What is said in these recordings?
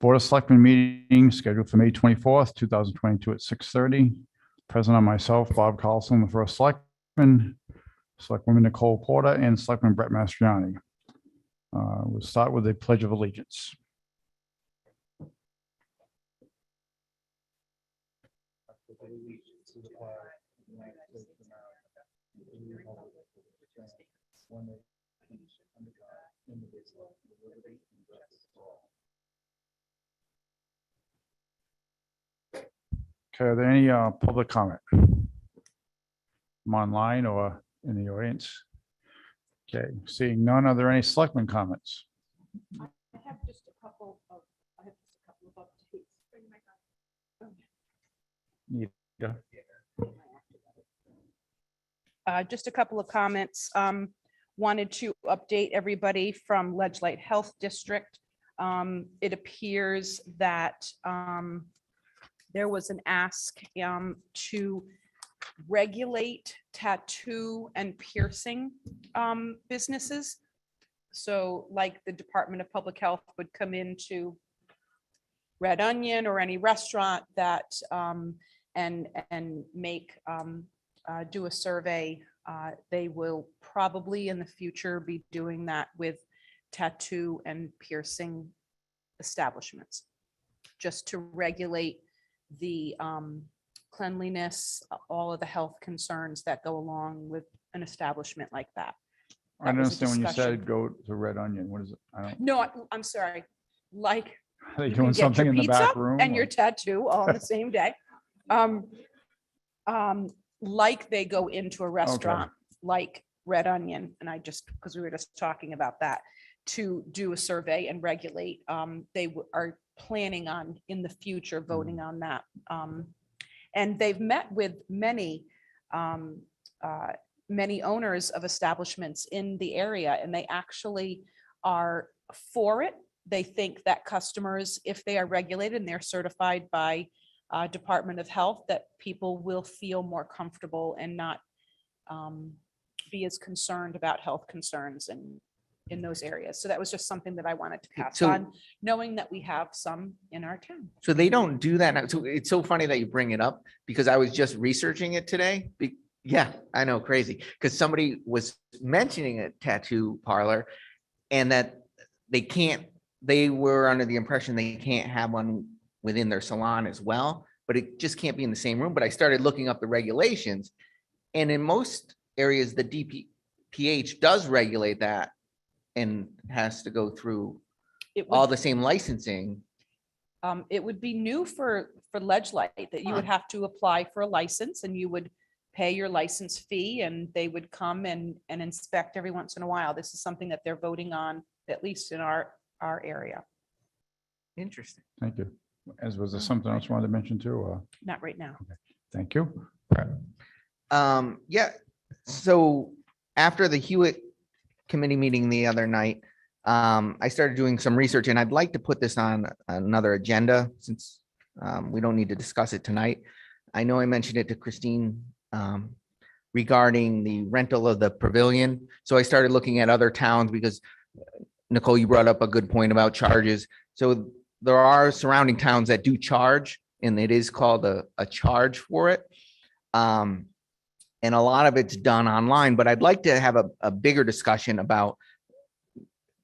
Board of Selectmen meeting scheduled for May 24th, 2022 at 6:30. Present are myself, Bob Carlson, the first selectman, Selectwoman Nicole Porter, and Selectman Brett Mastriani. We'll start with the Pledge of Allegiance. Okay, are there any public comment? Online or in the audience? Okay, seeing none, are there any selectmen comments? I have just a couple of updates. Just a couple of comments. Wanted to update everybody from Ledgelight Health District. It appears that there was an ask to regulate tattoo and piercing businesses. So like the Department of Public Health would come into Red Onion or any restaurant that and make do a survey. They will probably in the future be doing that with tattoo and piercing establishments, just to regulate the cleanliness, all of the health concerns that go along with an establishment like that. I don't understand when you said go to Red Onion. What is it? No, I'm sorry. Like Are they you doing can get something your in the back pizza room? and or- your tattoo all on the same day. Like they go into a restaurant like Red Onion, and I just, because we were just talking about that, to do a survey and regulate. They are planning on in the future voting on that. And they've met with many owners of establishments in the area, and they actually are for it. They think that customers, if they are regulated and they're certified by Department of Health, that people will feel more comfortable and not be as concerned about health concerns and in those areas. So that was just something that I wanted to pass on, knowing that we have some in our town. So they don't do that now. So it's so funny that you bring it up because I was just researching it today. Yeah, I know, crazy. Because somebody was mentioning a tattoo parlor and that they were under the impression they can't have one within their salon as well, but it just can't be in the same room. But I started looking up the regulations, and in most areas, the DPH does regulate that and has to go through all the same licensing. It would be new for Ledgelight that you would have to apply for a license and you would pay your license fee and they would come and inspect every once in a while. This is something that they're voting on, at least in our area. Interesting. Thank you. As was there something else you wanted to mention too? Not right now. Thank you. Yeah. So after the Hewitt committee meeting the other night, I started doing some research, and I'd like to put this on another agenda since we don't need to discuss it tonight. I know I mentioned it to Christine regarding the rental of the pavilion. So I started looking at other towns because Nicole, you brought up a good point about charges. So there are surrounding towns that do charge, and it is called a charge for it. And a lot of it's done online, but I'd like to have a bigger discussion about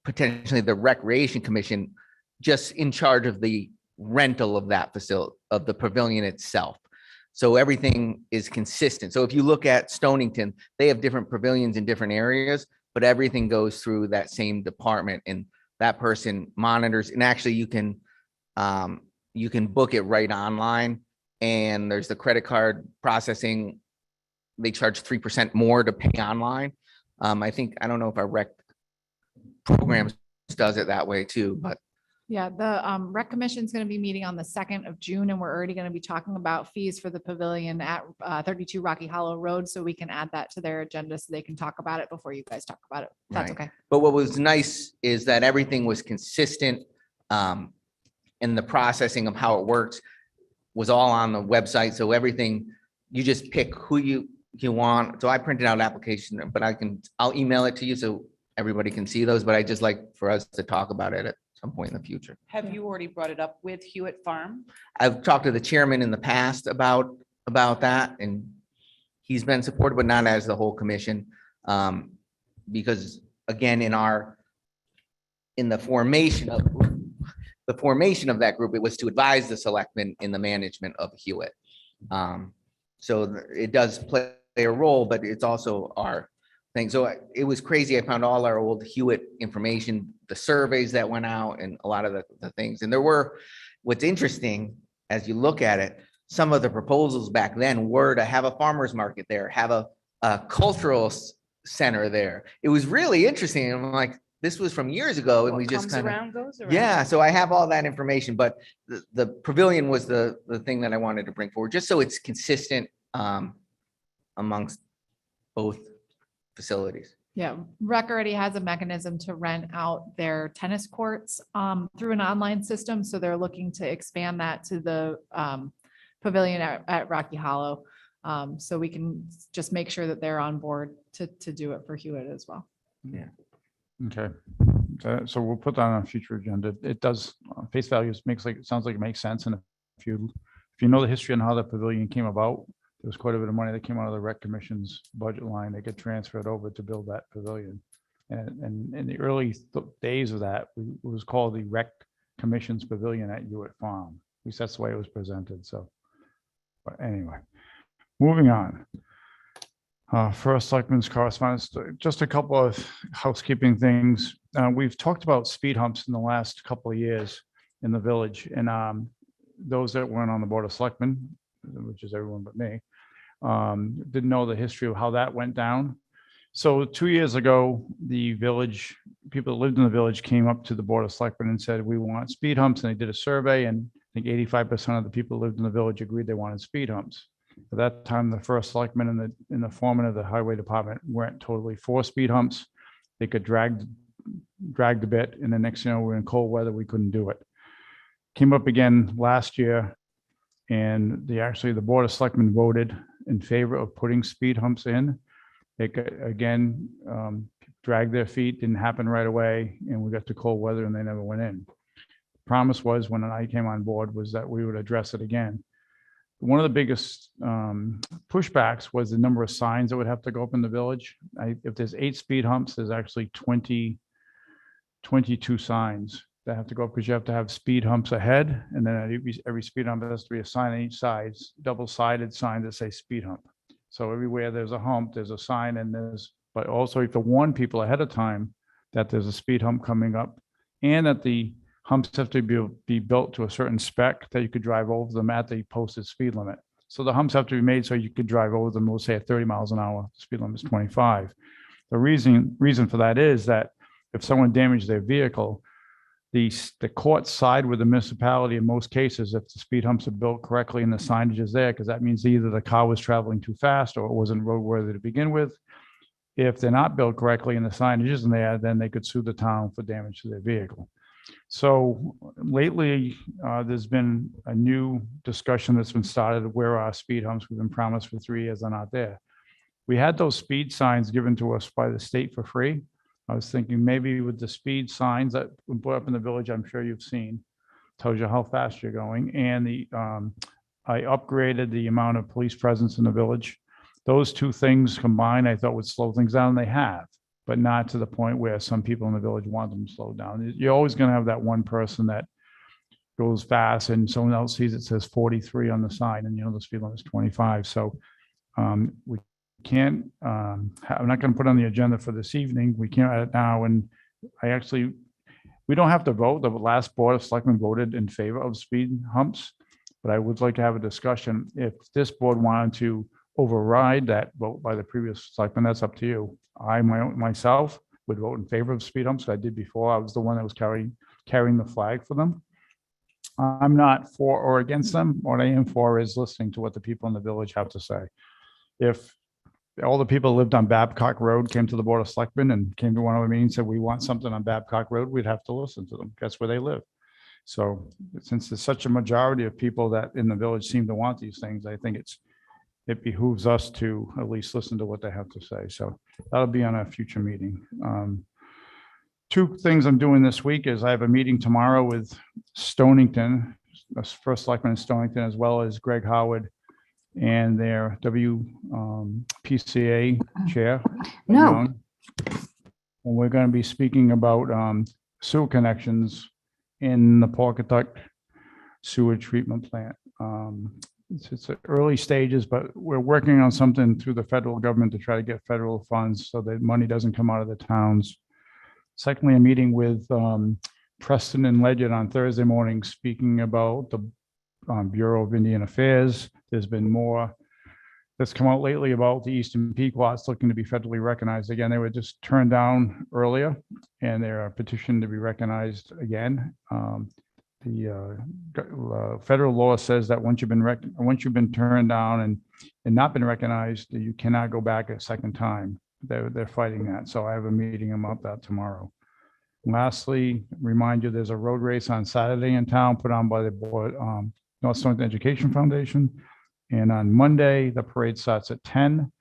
potentially the Recreation Commission just in charge of the rental of that facility, of the pavilion itself. So everything is consistent. So if you look at Stonington, they have different pavilions in different areas, but everything goes through that same department, and that person monitors. And actually you can book it right online, and there's the credit card processing. They charge 3% more to pay online. I don't know if our rec programs does it that way too, but yeah, the rec commission is going to be meeting on the 2nd of June, and we're already going to be talking about fees for the pavilion at 32 Rocky Hollow Road. So we can add that to their agenda so they can talk about it before you guys talk about it. That's right. Okay. But what was nice is that everything was consistent, and the processing of how it works was all on the website. So everything, you just pick who you want. So I printed out an application, but I'll email it to you so everybody can see those. But I just like for us to talk about it. some point in the future. Have you already brought it up with Hewitt Farm? I've talked to the chairman in the past about that, and he's been supportive, but not as the whole commission. Because again, in the formation of that group, it was to advise the selectmen in the management of Hewitt. So it does play a role, but it's also our thing. So it was crazy. I found all our old Hewitt information, the surveys that went out and a lot of the things. And what's interesting, as you look at it, some of the proposals back then were to have a farmer's market there, have a cultural center there. It was really interesting. I'm like, this was from years ago, and we What just comes kind of, around goes around. yeah. So I have all that information, but the pavilion was the thing that I wanted to bring forward, just so it's consistent amongst both facilities. Yeah, Rec already has a mechanism to rent out their tennis courts through an online system. So they're looking to expand that to the pavilion at Rocky Hollow. So we can just make sure that they're on board to do it for Hewitt as well. Okay. So we'll put that on a future agenda. It does, face values sounds like it makes sense. And if you know the history on how the pavilion came about, there was quite a bit of money that came out of the Rec Commission's budget line that got transferred over to build that pavilion. And in the early days of that, it was called the Rec Commission's Pavilion at Hewitt Farm. At least that's the way it was presented. So, but anyway, moving on. First, Selectmen's correspondence, just a couple of housekeeping things. We've talked about speed humps in the last couple of years in the village, and those that weren't on the Board of Selectmen, which is everyone but me, didn't know the history of how that went down. So 2 years ago, the village, people that lived in the village came up to the Board of Selectmen and said, we want speed humps, and they did a survey, and I think 85% of the people who lived in the village agreed they wanted speed humps. At that time, the first selectman and the foreman of the highway department weren't totally for speed humps. They could drag the bit, and the next thing you know, we're in cold weather, we couldn't do it. Came up again last year, and the Board of Selectmen voted in favor of putting speed humps in. They could, again, drag their feet, didn't happen right away, and we got to cold weather and they never went in. Promise was, when I came on board, was that we would address it again. One of the biggest pushbacks was the number of signs that would have to go up in the village. If there's 8 speed humps, there's actually 22 signs that have to go up, because you have to have speed humps ahead, and then at every speed hump has to be a sign on each side, double-sided sign that say speed hump. So everywhere there's a hump, there's a sign, but also you have to warn people ahead of time that there's a speed hump coming up, and that the humps have to be built to a certain spec that you could drive over them at the posted speed limit. So the humps have to be made so you could drive over them, we'll say at 30 miles an hour, speed limit is 25. The reason for that is that if someone damaged their vehicle, the courts side with the municipality in most cases if the speed humps are built correctly and the signage is there, because that means either the car was traveling too fast or it wasn't roadworthy to begin with. If they're not built correctly and the signage isn't there, then they could sue the town for damage to their vehicle. So lately, there's been a new discussion that's been started. Where are speed humps? We've been promised for 3 years, they're not there. We had those speed signs given to us by the state for free. I was thinking maybe with the speed signs that we put up in the village, I'm sure you've seen, tells you how fast you're going. And I upgraded the amount of police presence in the village. Those two things combined, I thought would slow things down. They have, but not to the point where some people in the village want them slowed down. You're always going to have that one person that goes fast and someone else sees it says 43 on the sign, and the speed limit is 25. So we can't, I'm not going to put on the agenda for this evening. We can't add it now. And we don't have to vote. The last Board of Selectmen voted in favor of speed humps, but I would like to have a discussion. If this board wanted to override that vote by the previous selectman, that's up to you. I myself would vote in favor of speed humps. I did before. I was the one that was carrying the flag for them. I'm not for or against them. What I am for is listening to what the people in the village have to say. If all the people who lived on Babcock Road came to the Board of Selectmen and came to one of our meetings, said we want something on Babcock Road, we'd have to listen to them. That's where they live. So since there's such a majority of people that in the village seem to want these things, I think it behooves us to at least listen to what they have to say. So that'll be on a future meeting. two things I'm doing this week is I have a meeting tomorrow with Stonington, first selectman in Stonington, as well as Greg Howard and their PCA chair. No. Young. And we're going to be speaking about sewer connections in the Pawcatuck sewer treatment plant. It's at early stages, but we're working on something through the federal government to try to get federal funds so that money doesn't come out of the towns. Secondly, a meeting with Preston and Legend on Thursday morning, speaking about the Bureau of Indian Affairs. There's been more that's come out lately about the Eastern Pequots looking to be federally recognized again. They were just turned down earlier, and they're petitioned to be recognized again. The federal law says that once you've been turned down and not been recognized, you cannot go back a second time. They're fighting that. So I have a meeting about that tomorrow. Lastly, remind you, there's a road race on Saturday in town put on by the board, North Stonington Education Foundation. And on Monday, the parade starts at 10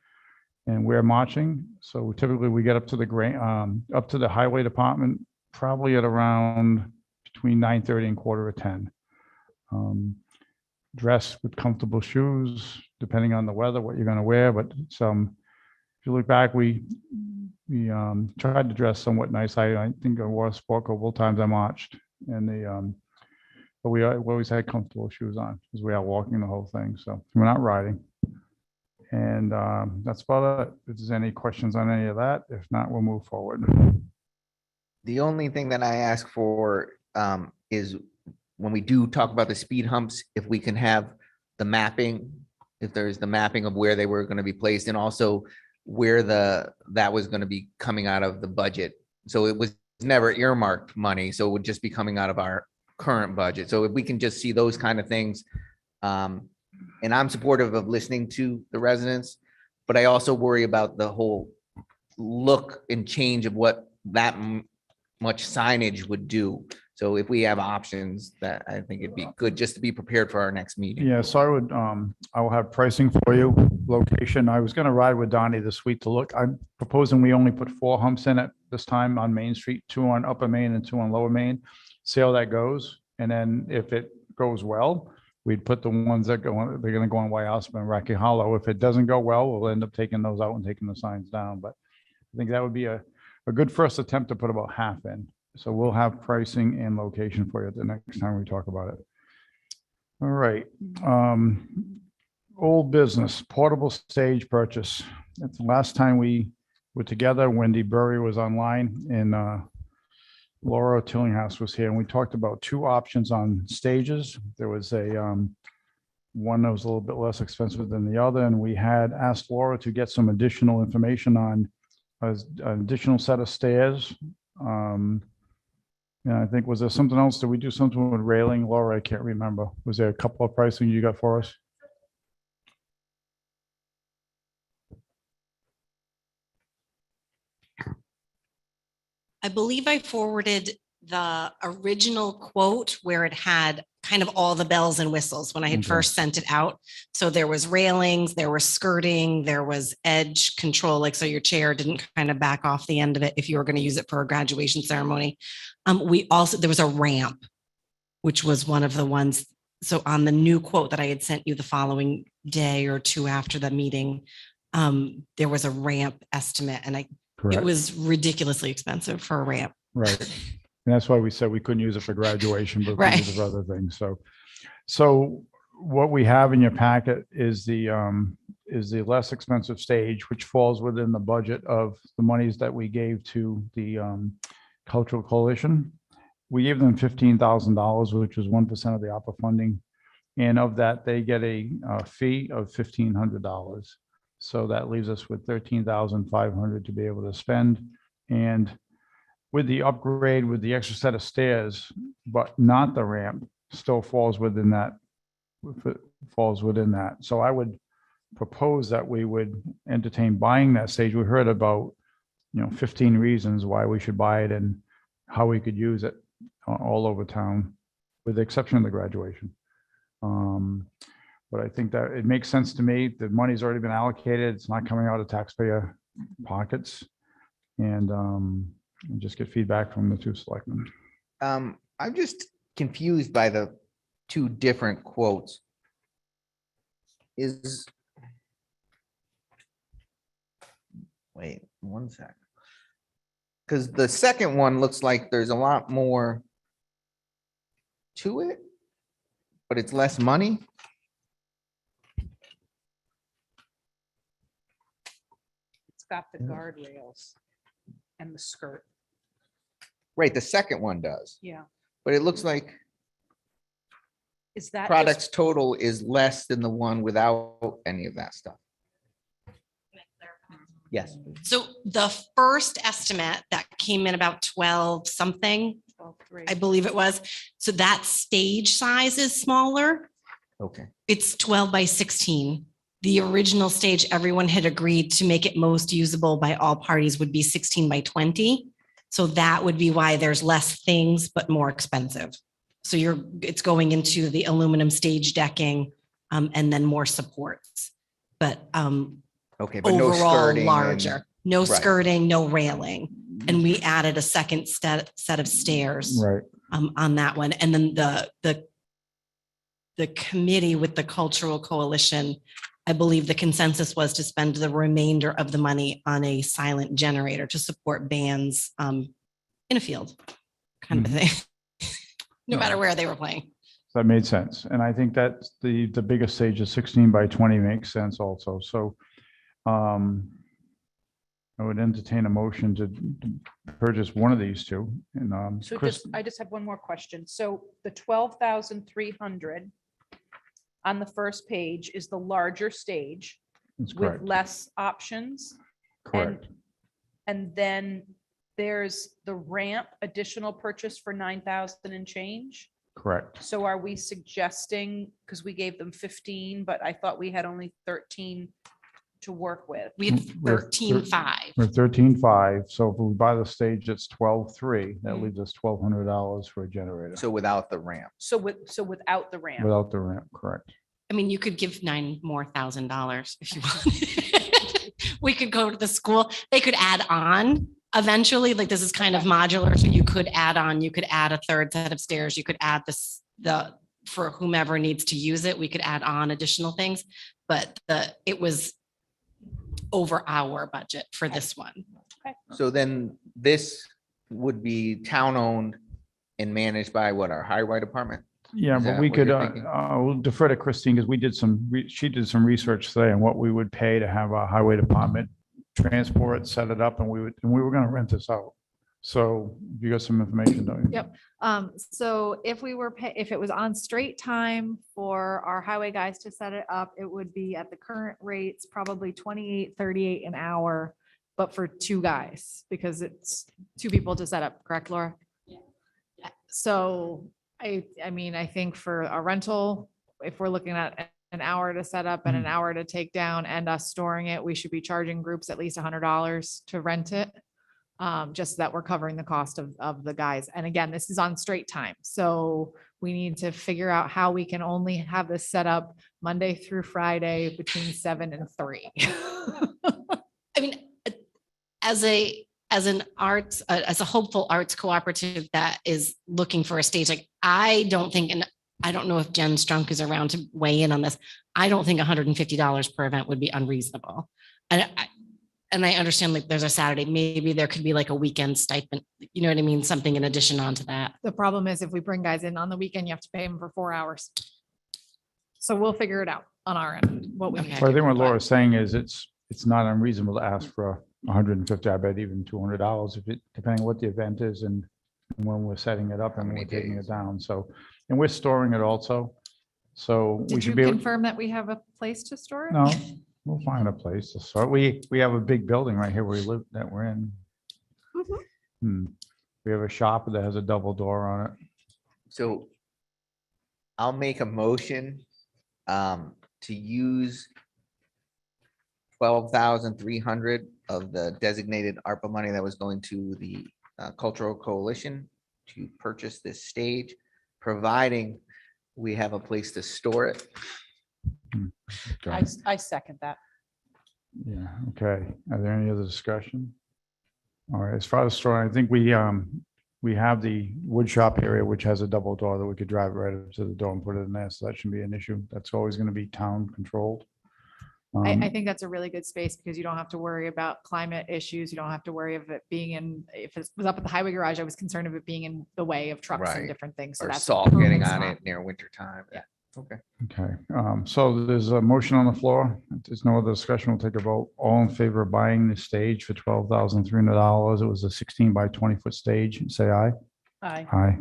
and we're marching. So typically we get up to the highway department, probably at around between 9:30 and 9:45. Dress with comfortable shoes, depending on the weather, what you're going to wear. But if you look back, we tried to dress somewhat nice. I think I wore a sport coat both times I marched, and but we always had comfortable shoes on because we are walking the whole thing. So we're not riding. And that's about it. If there's any questions on any of that, if not, we'll move forward. The only thing that I ask for is when we do talk about the speed humps, if we can have the mapping, if there's the mapping of where they were going to be placed, and also where that was going to be coming out of the budget. So it was never earmarked money, so it would just be coming out of our current budget. So if we can just see those kind of things, and I'm supportive of listening to the residents, but I also worry about the whole look and change of what that much signage would do. So if we have options, that I think it'd be good just to be prepared for our next meeting. Yeah, so I will have pricing for you, location. I was going to ride with Donnie this week to look. I'm proposing we only put 4 humps in it this time on Main Street, 2 on Upper Main and 2 on Lower Main. See how that goes. And then if it goes well, we'd put the ones that they're going to go on White House and Rocky Hollow. If it doesn't go well, we'll end up taking those out and taking the signs down. But I think that would be a good first attempt to put about half in. So we'll have pricing and location for you the next time we talk about it. All right. Old business, portable stage purchase. That's the last time we were together. Wendy Burry was online and Laura Tillinghouse was here, and we talked about 2 options on stages. There was one that was a little bit less expensive than the other, and we had asked Laura to get some additional information on an additional set of stairs. And I think, was there something else? Did we do something with railing? Laura, I can't remember. Was there a couple of pricing you got for us? I believe I forwarded the original quote where it had kind of all the bells and whistles when I had Okay. first sent it out. So there was railings, there was skirting, there was edge control, like so your chair didn't kind of back off the end of it if you were going to use it for a graduation ceremony. There was a ramp, which was one of the ones. So on the new quote that I had sent you the following day or 2 after the meeting, there was a ramp estimate, and it was ridiculously expensive for a ramp. Right. And that's why we said we couldn't use it for graduation, but we could Right. use it for other things. So what we have in your packet is the less expensive stage, which falls within the budget of the monies that we gave to the Cultural Coalition. We gave them $15,000, which was 1% of the ARPA funding. And of that, they get a fee of $1,500. So that leaves us with $13,500 to be able to spend. And with the upgrade, with the extra set of stairs, but not the ramp, still falls within that. So I would propose that we would entertain buying that stage. We heard about, 15 reasons why we should buy it and how we could use it all over town, with the exception of the graduation. But I think that it makes sense to me. The money's already been allocated. It's not coming out of taxpayer pockets. And and just get feedback from the two selectmen. I'm just confused by the two different quotes. Wait, 1 sec. Because the second one looks like there's a lot more to it, but it's less money. It's got the Yeah. guardrails and the skirt. Right, the second one does, Yeah. but it looks like Is that just- products total is less than the one without any of that stuff. Yes. So the first estimate that came in about 12 something, 12.3? I believe it was. So that stage size is smaller. Okay. It's 12 by 16. The original stage, everyone had agreed to make it most usable by all parties would be 16 by 20. So that would be why there's less things, but more expensive. So it's going into the aluminum stage decking, and then more supports. But Okay, but no overall skirting. larger, no right. skirting, no railing. And we added a second set of stairs Right. on that one. And then the committee with the Cultural Coalition, I believe the consensus was to spend the remainder of the money on a silent generator to support bands in a field kind of a thing, no matter where they were playing. That made sense. And I think that the biggest stage is 16 by 20 makes sense also. So I would entertain a motion to purchase one of these two. And So Chris, I just have one more question. So the 12,300 on the first page is the larger stage that's with correct. less options. Correct. And then there's the ramp additional purchase for 9,000 and change. Correct. So are we suggesting, because we gave them 15, but I thought we had only 13 to work with. We had We're 13.5. We're 13.5. So if we buy the stage, it's 12.3. That Mhm. leaves us $1,200 for a generator So without the ramp. So without the ramp. without the ramp. Correct. I mean, you could give $9,000 more if you want. We could go to the school. They could add on eventually, like this is kind of modular. So you could add on, you could add a third set of stairs. You could add for whomever needs to use it, we could add on additional things. But it was over our budget for this one. So then this would be town-owned and managed by what, our highway department? Yeah, Is but that we what could, you're thinking? we'll defer to Christine because we did she did some research today on what we would pay to have a highway department transport, set it up, and we were going to rent this out. So you got some information, don't you? Yep. So if if it was on straight time for our highway guys to set it up, it would be at the current rates, probably 28.38 an hour, but for two guys, because it's two people to set up, correct, Laura? Yeah. So I mean, I think for a rental, if we're looking at an hour to set up and an hour to take down and us storing it, we should be charging groups at least $100 to rent it. Just that we're covering the cost of the guys. And again, this is on straight time. So we need to figure out how we can only have this set up Monday through Friday between 7 and 3. I mean, as a hopeful arts cooperative that is looking for a stage, like I don't think, and I don't know if Jen Strunk is around to weigh in on this. I don't think $150 per event would be unreasonable. And I understand like there's a Saturday, maybe there could be like a weekend stipend, you know what I mean? Something in addition onto that. The problem is if we bring guys in on the weekend, you have to pay them for 4 hours. So we'll figure it out on our end, what we need. Okay. to Well, I do. think what Laura's saying is it's not unreasonable to ask for 150, I bet even $200 depending what the event is and when we're setting it up and when many we're taking days? it down. So, and we're storing it also. So we Did you should be, able- confirm that we have a place to store it? no, we'll find a place to store. We have a big building right here where we live that we're in. We have a shop that has a double door on it. So I'll make a motion to use 12,300 of the designated ARPA money that was going to the Cultural Coalition to purchase this stage, providing we have a place to store it. Okay. I second that. Yeah, okay. Are there any other discussion? All right, as far as storing, I think we have the wood shop area, which has a double door that we could drive right up to the door and put it in there, so that shouldn't be an issue. That's always going to be town controlled. I think that's a really good space because you don't have to worry about climate issues. You don't have to worry of it being in, if it was up at the highway garage, I was concerned of it being in the way of trucks and Right. different things. So Or that's a salt getting perfect on spot. it near winter time. Yeah. Okay. Okay, so there's a motion on the floor. If there's no other discussion, we'll take a vote. All in favor of buying the stage for $12,300. It was a 16 by 20-foot stage. Say aye. Aye.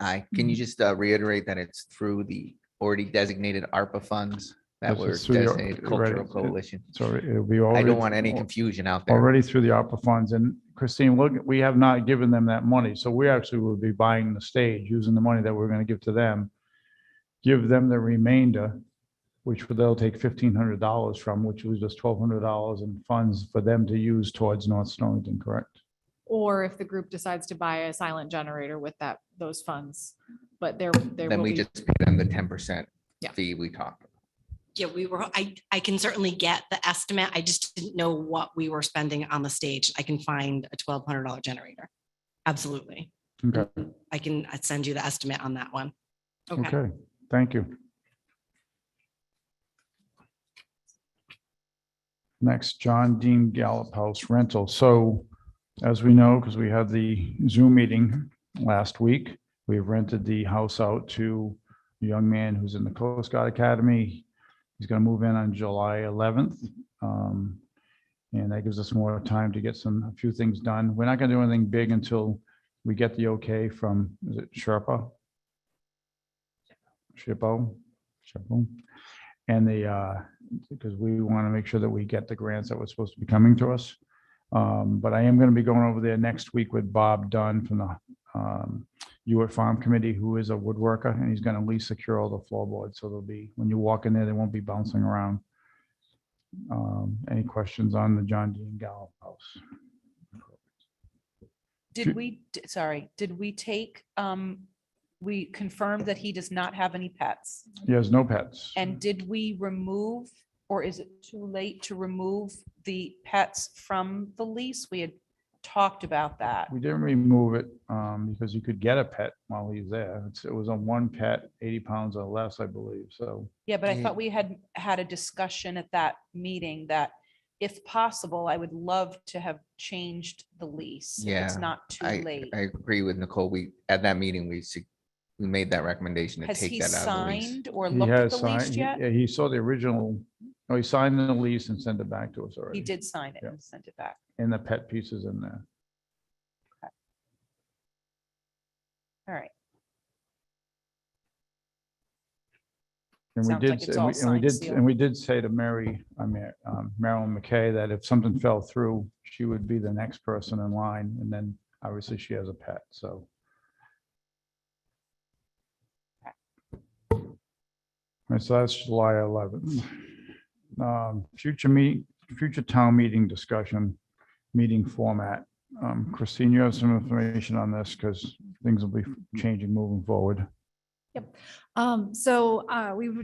Aye. Can you just reiterate that it's through the already designated ARPA funds that This were is through the- designated cultural right. coalition? So it'll be I already. don't want any confusion out there. Already through the ARPA funds. And Christine, look, we have not given them that money. So we actually will be buying the stage, using the money that we're going to give to them. Give them the remainder, which they'll take $1,500 from, which was just $1,200 in funds for them to use towards North Stonington, correct? Or if the group decides to buy a silent generator with those funds, but there Then will we be. just pay them the 10% Yeah. fee we talked about. Yeah, I can certainly get the estimate. I just didn't know what we were spending on the stage. I can find a $1,200 generator. Absolutely. Okay, I'd send you the estimate on that one. Okay. okay, thank you. Next, John Dean Gallop House rental. So as we know, because we had the Zoom meeting last week, we've rented the house out to a young man who's in the Coast Guard Academy. He's going to move in on July 11th. And that gives us more time to get a few things done. We're not going to do anything big until we get the okay from, is it Sherpa? Shippo? And because we want to make sure that we get the grants that were supposed to be coming to us. But I am going to be going over there next week with Bob Dunn from the Ewart Farm Committee, who is a woodworker, and he's going to lease secure all the floorboards. So there'll be, when you walk in there, they won't be bouncing around. Any questions on the John Dean Gallop house? Did we take, we confirmed that he does not have any pets? He has no pets. And did we remove, or is it too late to remove the pets from the lease? We had talked about that. We didn't remove it because you could get a pet while he's there. It was a one pet, 80 pounds or less, I believe. So Yeah, but I Yeah. thought we had had a discussion at that meeting that if possible, I would love to have changed the lease. If it's Yeah, not too late. I agree with Nicole. At that meeting, we made that recommendation to Has take he that out of the lease. signed or he looked at has the lease signed, yet? he saw the original, no, he signed the lease and sent it back to us already. He did sign it Yeah. and sent it back. And the pet pieces in there. All right. And we Sounds did, like it's and all we signed, did, sealed. and we did say to Marilyn McKay that if something fell through, she would be the next person in line. And then obviously she has a pet, so. And so that's July 11th. Future town meeting discussion, meeting format. Christine, you have some information on this because things will be changing moving forward. We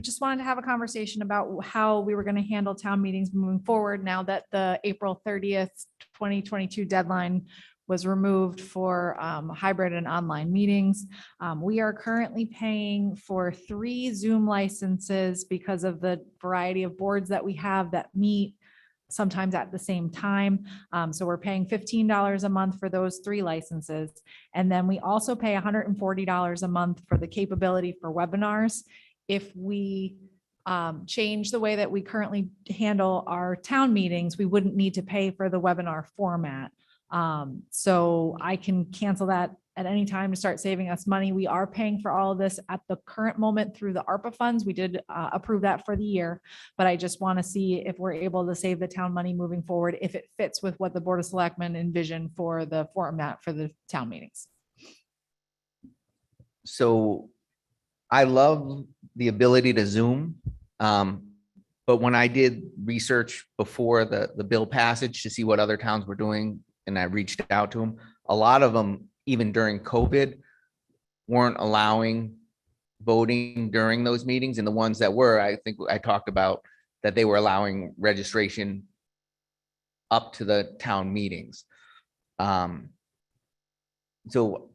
just wanted to have a conversation about how we were going to handle town meetings moving forward now that the April 30th, 2022 deadline was removed for hybrid and online meetings. We are currently paying for 3 Zoom licenses because of the variety of boards that we have that meet sometimes at the same time. So we're paying $15 a month for those 3 licenses. And then we also pay $140 a month for the capability for webinars. If we change the way that we currently handle our town meetings, we wouldn't need to pay for the webinar format. So I can cancel that at any time to start saving us money. We are paying for all of this at the current moment through the ARPA funds. We did approve that for the year, but I just want to see if we're able to save the town money moving forward, if it fits with what the Board of Selectmen envisioned for the format for the town meetings. So I love the ability to Zoom. But when I did research before the bill passage to see what other towns were doing, and I reached out to them, a lot of them, even during COVID, weren't allowing voting during those meetings. And the ones that were, I think I talked about that they were allowing registration up to the town meetings. So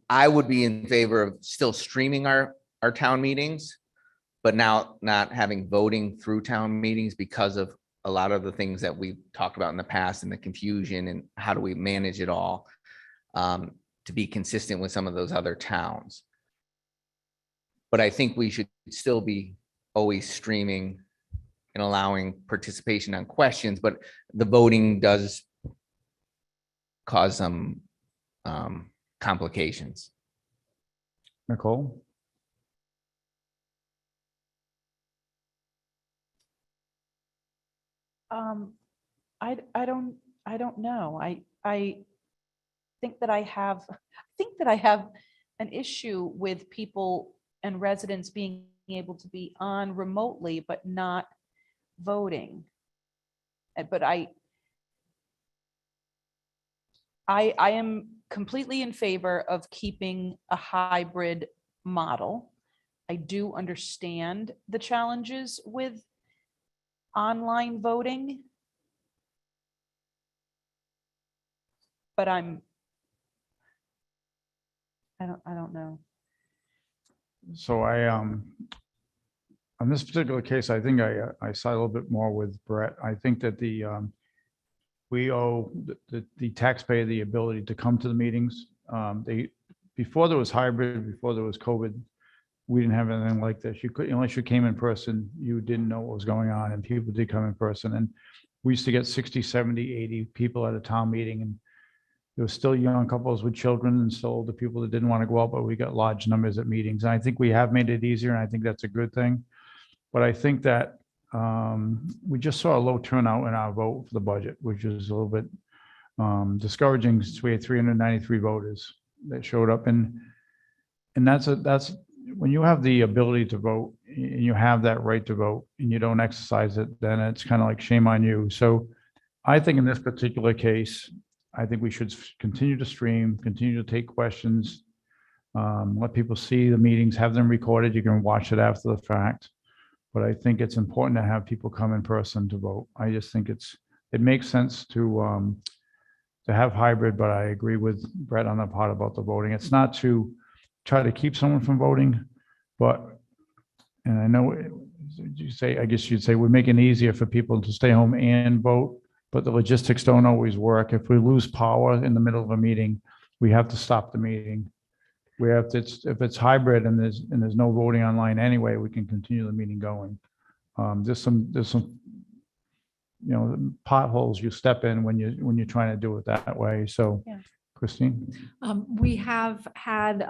I would be in favor of still streaming our town meetings, but now not having voting through town meetings because of a lot of the things that we've talked about in the past and the confusion and how do we manage it all, to be consistent with some of those other towns. But I think we should still be always streaming and allowing participation on questions, but the voting does cause some complications. Nicole? I don't know. I think that I have an issue with people and residents being able to be on remotely, but not voting. But I am completely in favor of keeping a hybrid model. I do understand the challenges with online voting. But I don't know. So on this particular case, I think I side a little bit more with Brett. I think that we owe the taxpayer the ability to come to the meetings. Before there was hybrid, before there was COVID, we didn't have anything like this. You could, unless you came in person, you didn't know what was going on, and people did come in person. And we used to get 60, 70, 80 people at a town meeting, and there was still young couples with children and still older people that didn't want to go out, but we got large numbers at meetings. And I think we have made it easier, and I think that's a good thing. But I think that we just saw a low turnout in our vote for the budget, which is a little bit discouraging, since we had 393 voters that showed up. And that's when you have the ability to vote and you have that right to vote and you don't exercise it, then it's kind of like shame on you. So I think in this particular case, I think we should continue to stream, continue to take questions, let people see the meetings, have them recorded. You can watch it after the fact. But I think it's important to have people come in person to vote. I just think it makes sense to have hybrid, but I agree with Brett on the part about the voting. It's not to try to keep someone from voting, but, and I know I guess you'd say we're making it easier for people to stay home and vote, but the logistics don't always work. If we lose power in the middle of a meeting, we have to stop the meeting. We have to, if it's hybrid and there's no voting online anyway, we can continue the meeting going. There's some potholes you step in when you're trying to do it that way. So, Yeah. Christine? We have had,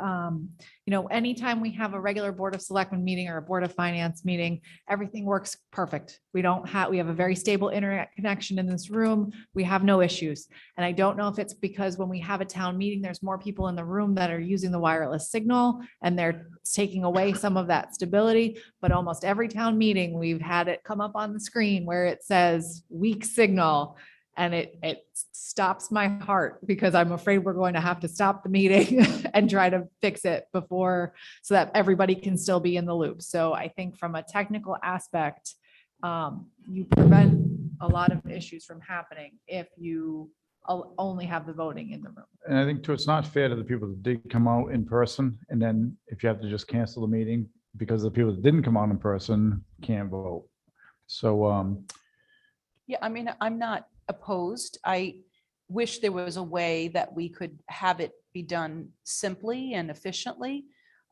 anytime we have a regular Board of Selectmen meeting or a Board of Finance meeting, everything works perfect. We have a very stable internet connection in this room. We have no issues. And I don't know if it's because when we have a town meeting, there's more people in the room that are using the wireless signal and they're taking away some of that stability. But almost every town meeting, we've had it come up on the screen where it says weak signal. And it stops my heart because I'm afraid we're going to have to stop the meeting and try to fix it before, so that everybody can still be in the loop. So I think from a technical aspect, you prevent a lot of issues from happening if you only have the voting in the room. And I think too, it's not fair to the people that did come out in person. And then if you have to just cancel the meeting because the people that didn't come out in person can't vote. So, Yeah, I mean, I'm not opposed. I wish there was a way that we could have it be done simply and efficiently.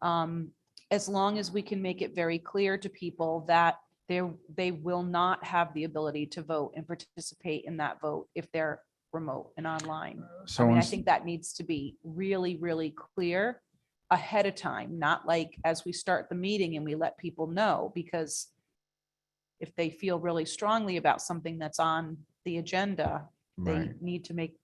As long as we can make it very clear to people that they will not have the ability to vote and participate in that vote if they're remote and online. so I mean, I ins- think that needs to be really, really clear ahead of time, not like as we start the meeting and we let people know, because if they feel really strongly about something that's on the agenda, they Right. need to make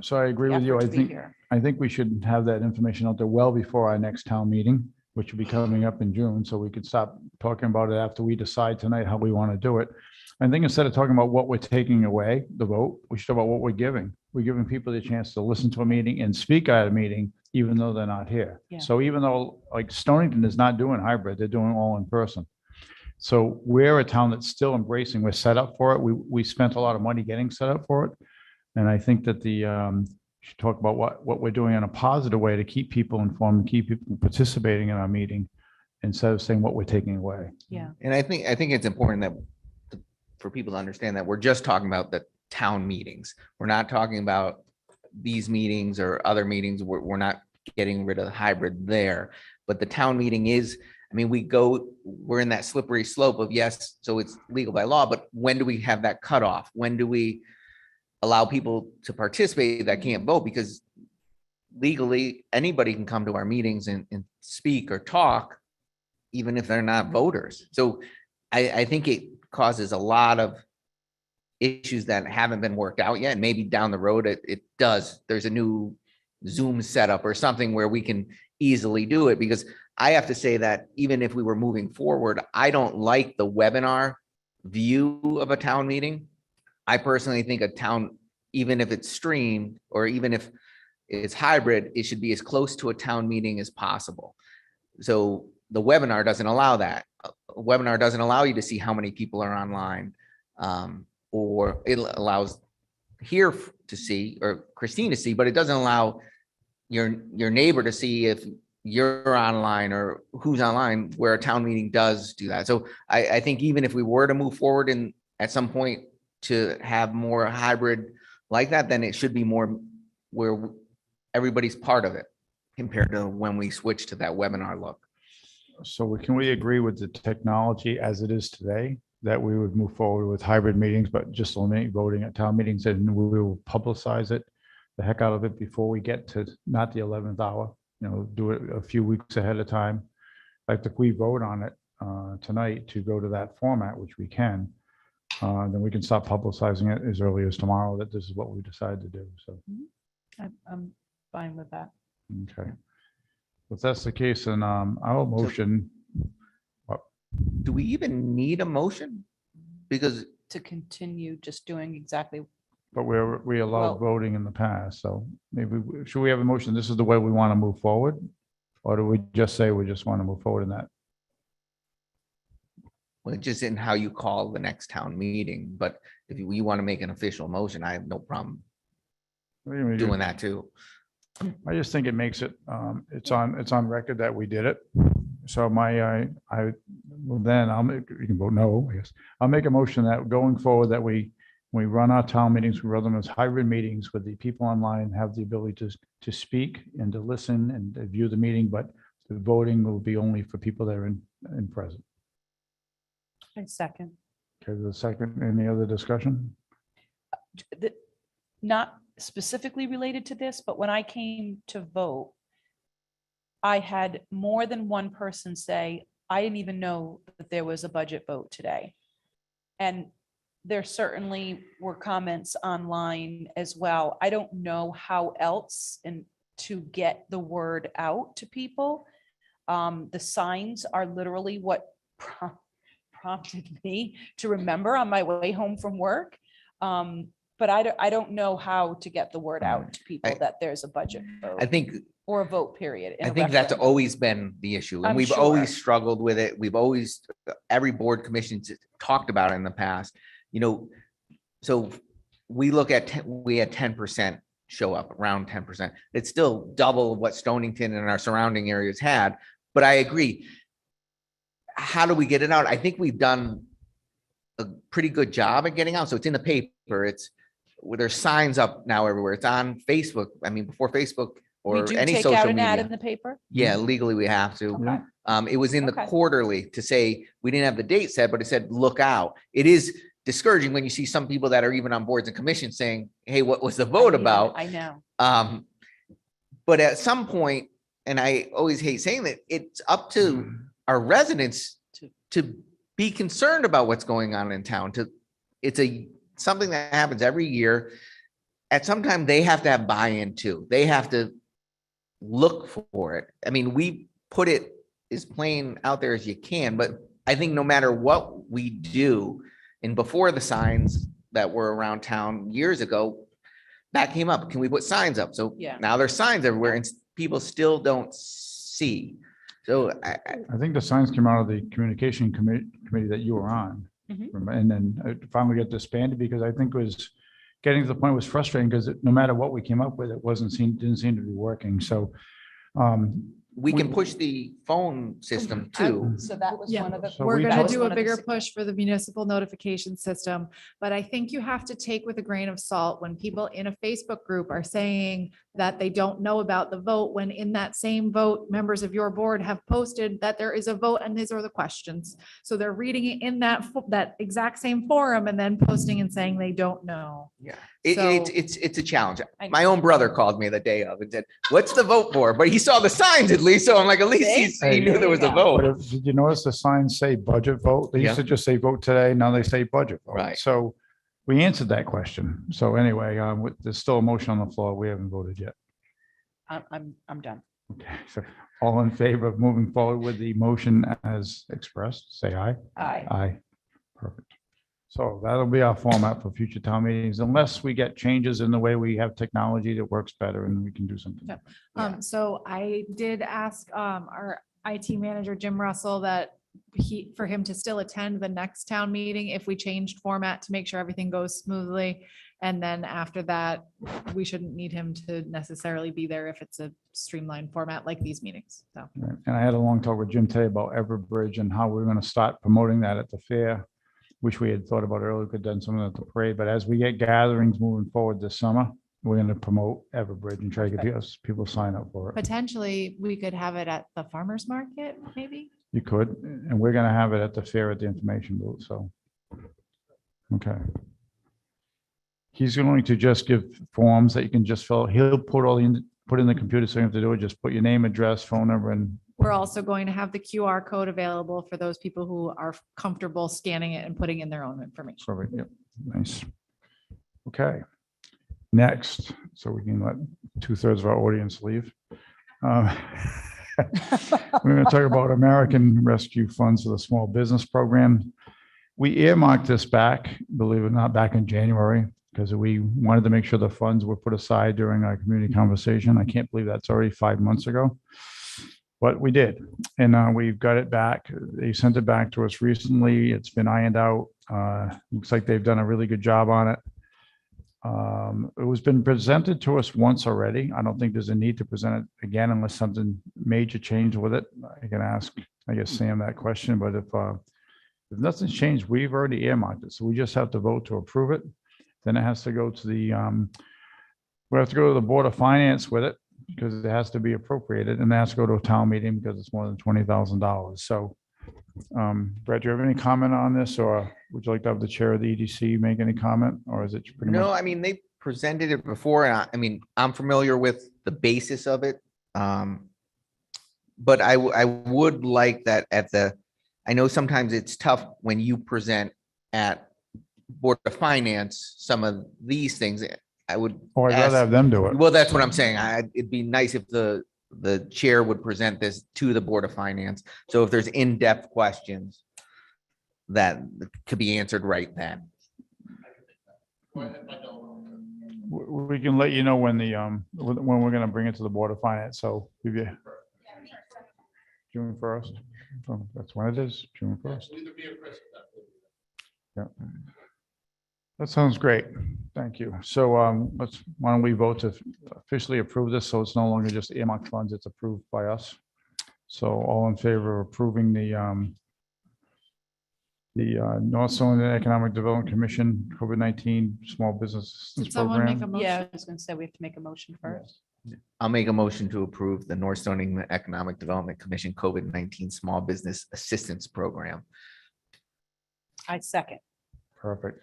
so I agree the with you. effort I to be think, here. I think we should have that information out there well before our next town meeting, which will be coming up in June. So we could stop talking about it after we decide tonight how we want to do it. I think instead of talking about what we're taking away, the vote, we should talk about what we're giving. We're giving people the chance to listen to a meeting and speak at a meeting, even though they're not here. Yeah. So even though like Stonington is not doing hybrid, they're doing all in person. So we're a town that's still embracing, we're set up for it. We spent a lot of money getting set up for it. And I think that should talk about what we're doing in a positive way to keep people informed, keep people participating in our meeting instead of saying what we're taking away. Yeah. And I think it's important that for people to understand that we're just talking about the town meetings. We're not talking about these meetings or other meetings. We're not getting rid of the hybrid there. But the town meeting is, I mean, we're in that slippery slope of yes, so it's legal by law, but when do we have that cutoff? When do we allow people to participate that can't vote? Because legally, anybody can come to our meetings and speak or talk, even if they're not voters. So I think it causes a lot of issues that haven't been worked out yet. And maybe down the road, it does. There's a new Zoom setup or something where we can easily do it, because I have to say that even if we were moving forward, I don't like the webinar view of a town meeting. I personally think a town, even if it's streamed or even if it's hybrid, it should be as close to a town meeting as possible. So the webinar doesn't allow that. A webinar doesn't allow you to see how many people are online, or it allows here to see, or Christine to see, but it doesn't allow your neighbor to see if you're online or who's online, where a town meeting does do that. So I think even if we were to move forward and at some point to have more hybrid like that, then it should be more where everybody's part of it compared to when we switch to that webinar look. So can we agree with the technology as it is today, that we would move forward with hybrid meetings, but just eliminate voting at town meetings, and we will publicize it, the heck out of it, before we get to not the 11th hour, do it a few weeks ahead of time. Like if we vote on it tonight to go to that format, which we can, then we can start publicizing it as early as tomorrow that this is what we decide to do. So, I'm fine with that. okay. If that's the case, then I'll motion. Do we even need a motion? Because To continue just doing exactly, But we allowed Well- voting in the past, so maybe, should we have a motion? This is the way we want to move forward? Or do we just say we just want to move forward in that? well, just in how you call the next town meeting, but if you want to make an official motion, I have no problem doing that too. I just think it makes it, it's on record that we did it. So then I'll make, you can vote no, I guess. I'll make a motion that going forward, that we run our town meetings, we run them as hybrid meetings with the people online have the ability to speak and to listen and to view the meeting, but the voting will be only for people that are in present. I second. Okay, the second, any other discussion? Not specifically related to this, but when I came to vote, I had more than one person say, I didn't even know that there was a budget vote today. And there certainly were comments online as well. I don't know how else and to get the word out to people. The signs are literally what prompted me to remember on my way home from work. But I don't know how to get the word out to people that there's a budget vote I think or a vote period. in I a think that's referendum. always been the issue. And I'm we've sure. always struggled with it. We've always, every board commission talked about it in the past, so we look at, we had 10% show up, around 10%. It's still double what Stonington and our surrounding areas had, but I agree. How do we get it out? I think we've done a pretty good job at getting out. So it's in the paper. It's where there's signs up now everywhere. It's on Facebook. I mean, before Facebook We or do any take out social an ad in media. the paper. Yeah, legally we have to. Yeah. It was in the Okay. quarterly to say, we didn't have the date set, but it said, look out. It is discouraging when you see some people that are even on boards and commissions saying, hey, what was the vote about? I know. But at some point, and I always hate saying that, it's up to our residents to be concerned about what's going on in town. It's something that happens every year. At some time, they have to have buy-in too. They have to look for it. I mean, we put it as plain out there as you can, but I think no matter what we do, and before the signs that were around town years ago, that came up. Can we put signs up? So Yeah. now there's signs everywhere and people still don't see. So I think the signs came out of the communication committee that you were on. Mhm. And then it finally got disbanded because I think it was getting to the point was frustrating because no matter what we came up with, it didn't seem to be working. So We can push the phone system too. So that was Yeah. one of the. So We're we gonna told- do one a of the bigger sug- push for the municipal notification system, but I think you have to take with a grain of salt when people in a Facebook group are saying that they don't know about the vote, when in that same vote, members of your board have posted that there is a vote and these are the questions. So they're reading it in that exact same forum and then posting and saying they don't know. Yeah, So- it's a challenge. I know. My own brother called me the day of and said, "What's the vote for?" But he saw the signs at least, so I'm like, at least he knew there was a There you vote. But did you notice the signs say budget vote? They used to just say vote today. Now they say budget vote. Right. So we answered that question. So anyway, there's still a motion on the floor. We haven't voted yet. I'm done. Okay, so all in favor of moving forward with the motion as expressed, say aye. Aye. Aye. Perfect. So that'll be our format for future town meetings, unless we get changes in the way we have technology that works better and we can do something. Yeah. So I did ask our IT manager, Jim Russell, that for him to still attend the next town meeting if we changed format to make sure everything goes smoothly. And then after that, we shouldn't need him to necessarily be there if it's a streamlined format like these meetings. So. Right. And I had a long talk with Jim today about Everbridge and how we're going to start promoting that at the fair, which we had thought about earlier, could done something at the parade. But as we get gatherings moving forward this summer, we're going to promote Everbridge and try to get people sign up for it. Potentially, we could have it at the farmer's market, maybe? You could, and we're going to have it at the fair at the information booth. So, okay. He's going to just give forms that you can just fill. He'll put in the computer, so you have to do it. Just put your name, address, phone number, and We're also going to have the QR code available for those people who are comfortable scanning it and putting in their own information. perfect. Yep, nice. Okay. Next, so we can let 2/3 of our audience leave. We're going to talk about American Rescue Funds for the Small Business Program. We earmarked this back, believe it or not, back in January, because we wanted to make sure the funds were put aside during our community conversation. I can't believe that's already 5 months ago. But we did, and we've got it back. They sent it back to us recently. It's been ironed out. Looks like they've done a really good job on it. It was been presented to us once already. I don't think there's a need to present it again unless something major changed with it. I can ask, I guess, Sam that question, but if nothing's changed, we've already earmarked it. So we just have to vote to approve it. Then it has to go to the, we have to go to the Board of Finance with it because it has to be appropriated, and it has to go to a town meeting because it's more than $20,000. So Brett, do you have any comment on this, or would you like to have the chair of the EDC make any comment, or is it pretty No, much? I mean, they presented it before, and I mean, I'm familiar with the basis of it. But I would like that I know sometimes it's tough when you present at Board of Finance, some of these things. I would. Or I'd ask- rather have them do it. Well, that's what I'm saying. It'd be nice if the chair would present this to the Board of Finance. So if there's in-depth questions that could be answered right then. We can let you know when when we're going to bring it to the Board of Finance. So give you June 1st. That's when it is, June 1st. Yeah. That sounds great. Thank you. So why don't we vote to officially approve this? So it's no longer just earmarked funds, it's approved by us. So all in favor of approving the North Zone Economic Development Commission COVID-19 Small Business Did Assistance someone make a Program? motion? Yeah, I was gonna say we have to make a motion first. I'll make a motion to approve the North Stone Economic Development Commission COVID-19 Small Business Assistance Program. I second. Perfect.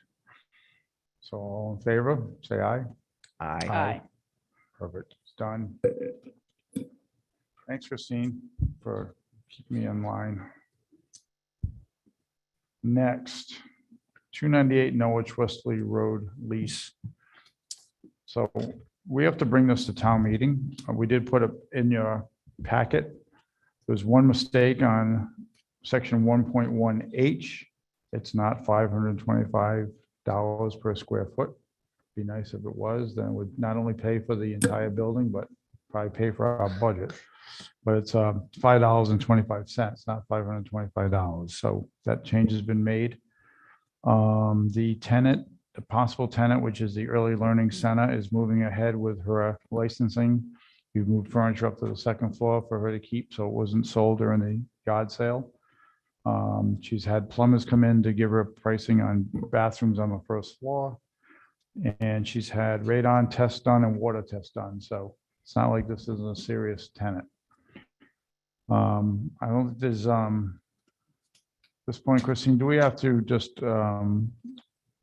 So all in favor, say aye. Aye. Aye. Perfect. It's done. Thanks, Christine, for keeping me in line. Next, 298 Norwich Wesley Road lease. So we have to bring this to town meeting. We did put it in your packet. There's one mistake on section 1.1H. It's not $525 per square foot. Be nice if it was, then it would not only pay for the entire building, but probably pay for our budget. But it's $5.25, not $525. So that change has been made. The tenant the possible tenant, which is the Early Learning Center, is moving ahead with her licensing. We've moved furniture up to the second floor for her to keep, so it wasn't sold during the yard sale. She's had plumbers come in to give her pricing on bathrooms on the first floor. And she's had radon tests done and water tests done, so it's not like this is a serious tenant. I don't think there's, this point, Christine, do we have to just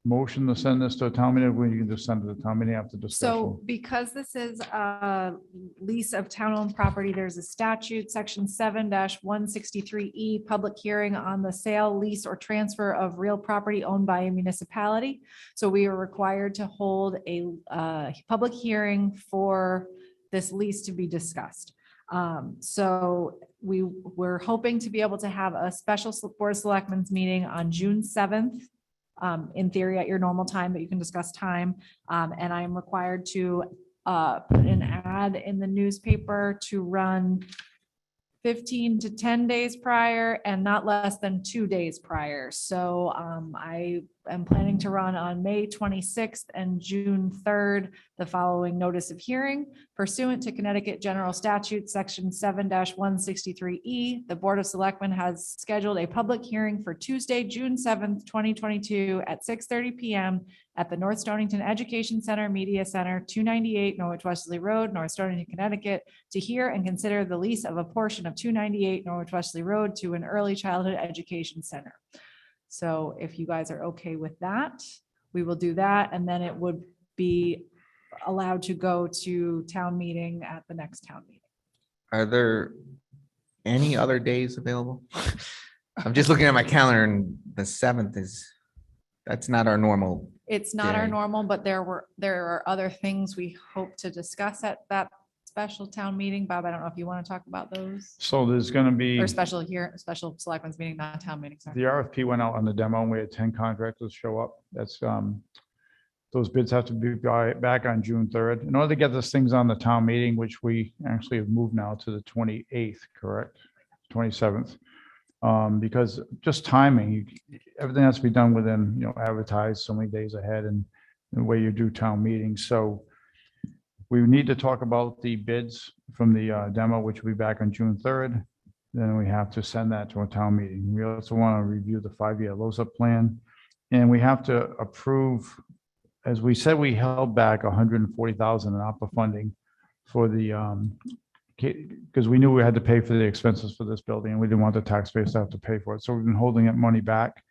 motion to send this to a town meeting? Or you can just send it to the town meeting after discussion? So because this is a lease of town-owned property, there's a statute, section 7-163E, public hearing on the sale, lease, or transfer of real property owned by a municipality. So we are required to hold a public hearing for this lease to be discussed. So we're hoping to be able to have a special Board of Selectmen's meeting on June 7th. In theory at your normal time, but you can discuss time. And I am required to put an ad in the newspaper to run 15 to 10 days prior and not less than 2 days prior. So I am planning to run on May 26th and June 3rd, the following notice of hearing pursuant to Connecticut General Statute, section 7-163E. The Board of Selectmen has scheduled a public hearing for Tuesday, June 7th, 2022 at 6:30 PM at the North Stonington Education Center, Media Center, 298 Norwich Wesley Road, North Stonington, Connecticut, to hear and consider the lease of a portion of 298 Norwich Wesley Road to an early childhood education center. So if you guys are okay with that, we will do that. And then it would be allowed to go to town meeting at the next town meeting. Are there any other days available? I'm just looking at my calendar and the 7th that's not our normal. It's not our Day. normal, but there are other things we hope to discuss at that special town meeting. Bob, I don't know if you want to talk about those So there's gonna be, or special selectmen's meeting, not town meeting. Sorry. the RFP went out on the demo and we had 10 contractors show up. That's, those bids have to be back on June 3rd. In order to get those things on the town meeting, which we actually have moved now to the 28th, correct? 27th. Because just timing, everything has to be done within, advertised so many days ahead and the way you do town meetings. So we need to talk about the bids from the demo, which will be back on June 3rd. Then we have to send that to a town meeting. We also want to review the 5-year LoSAP plan. And we have to approve, as we said, we held back 140,000 in ARPA funding for the, because we knew we had to pay for the expenses for this building and we didn't want the taxpayers to have to pay for it. So we've been holding that money back.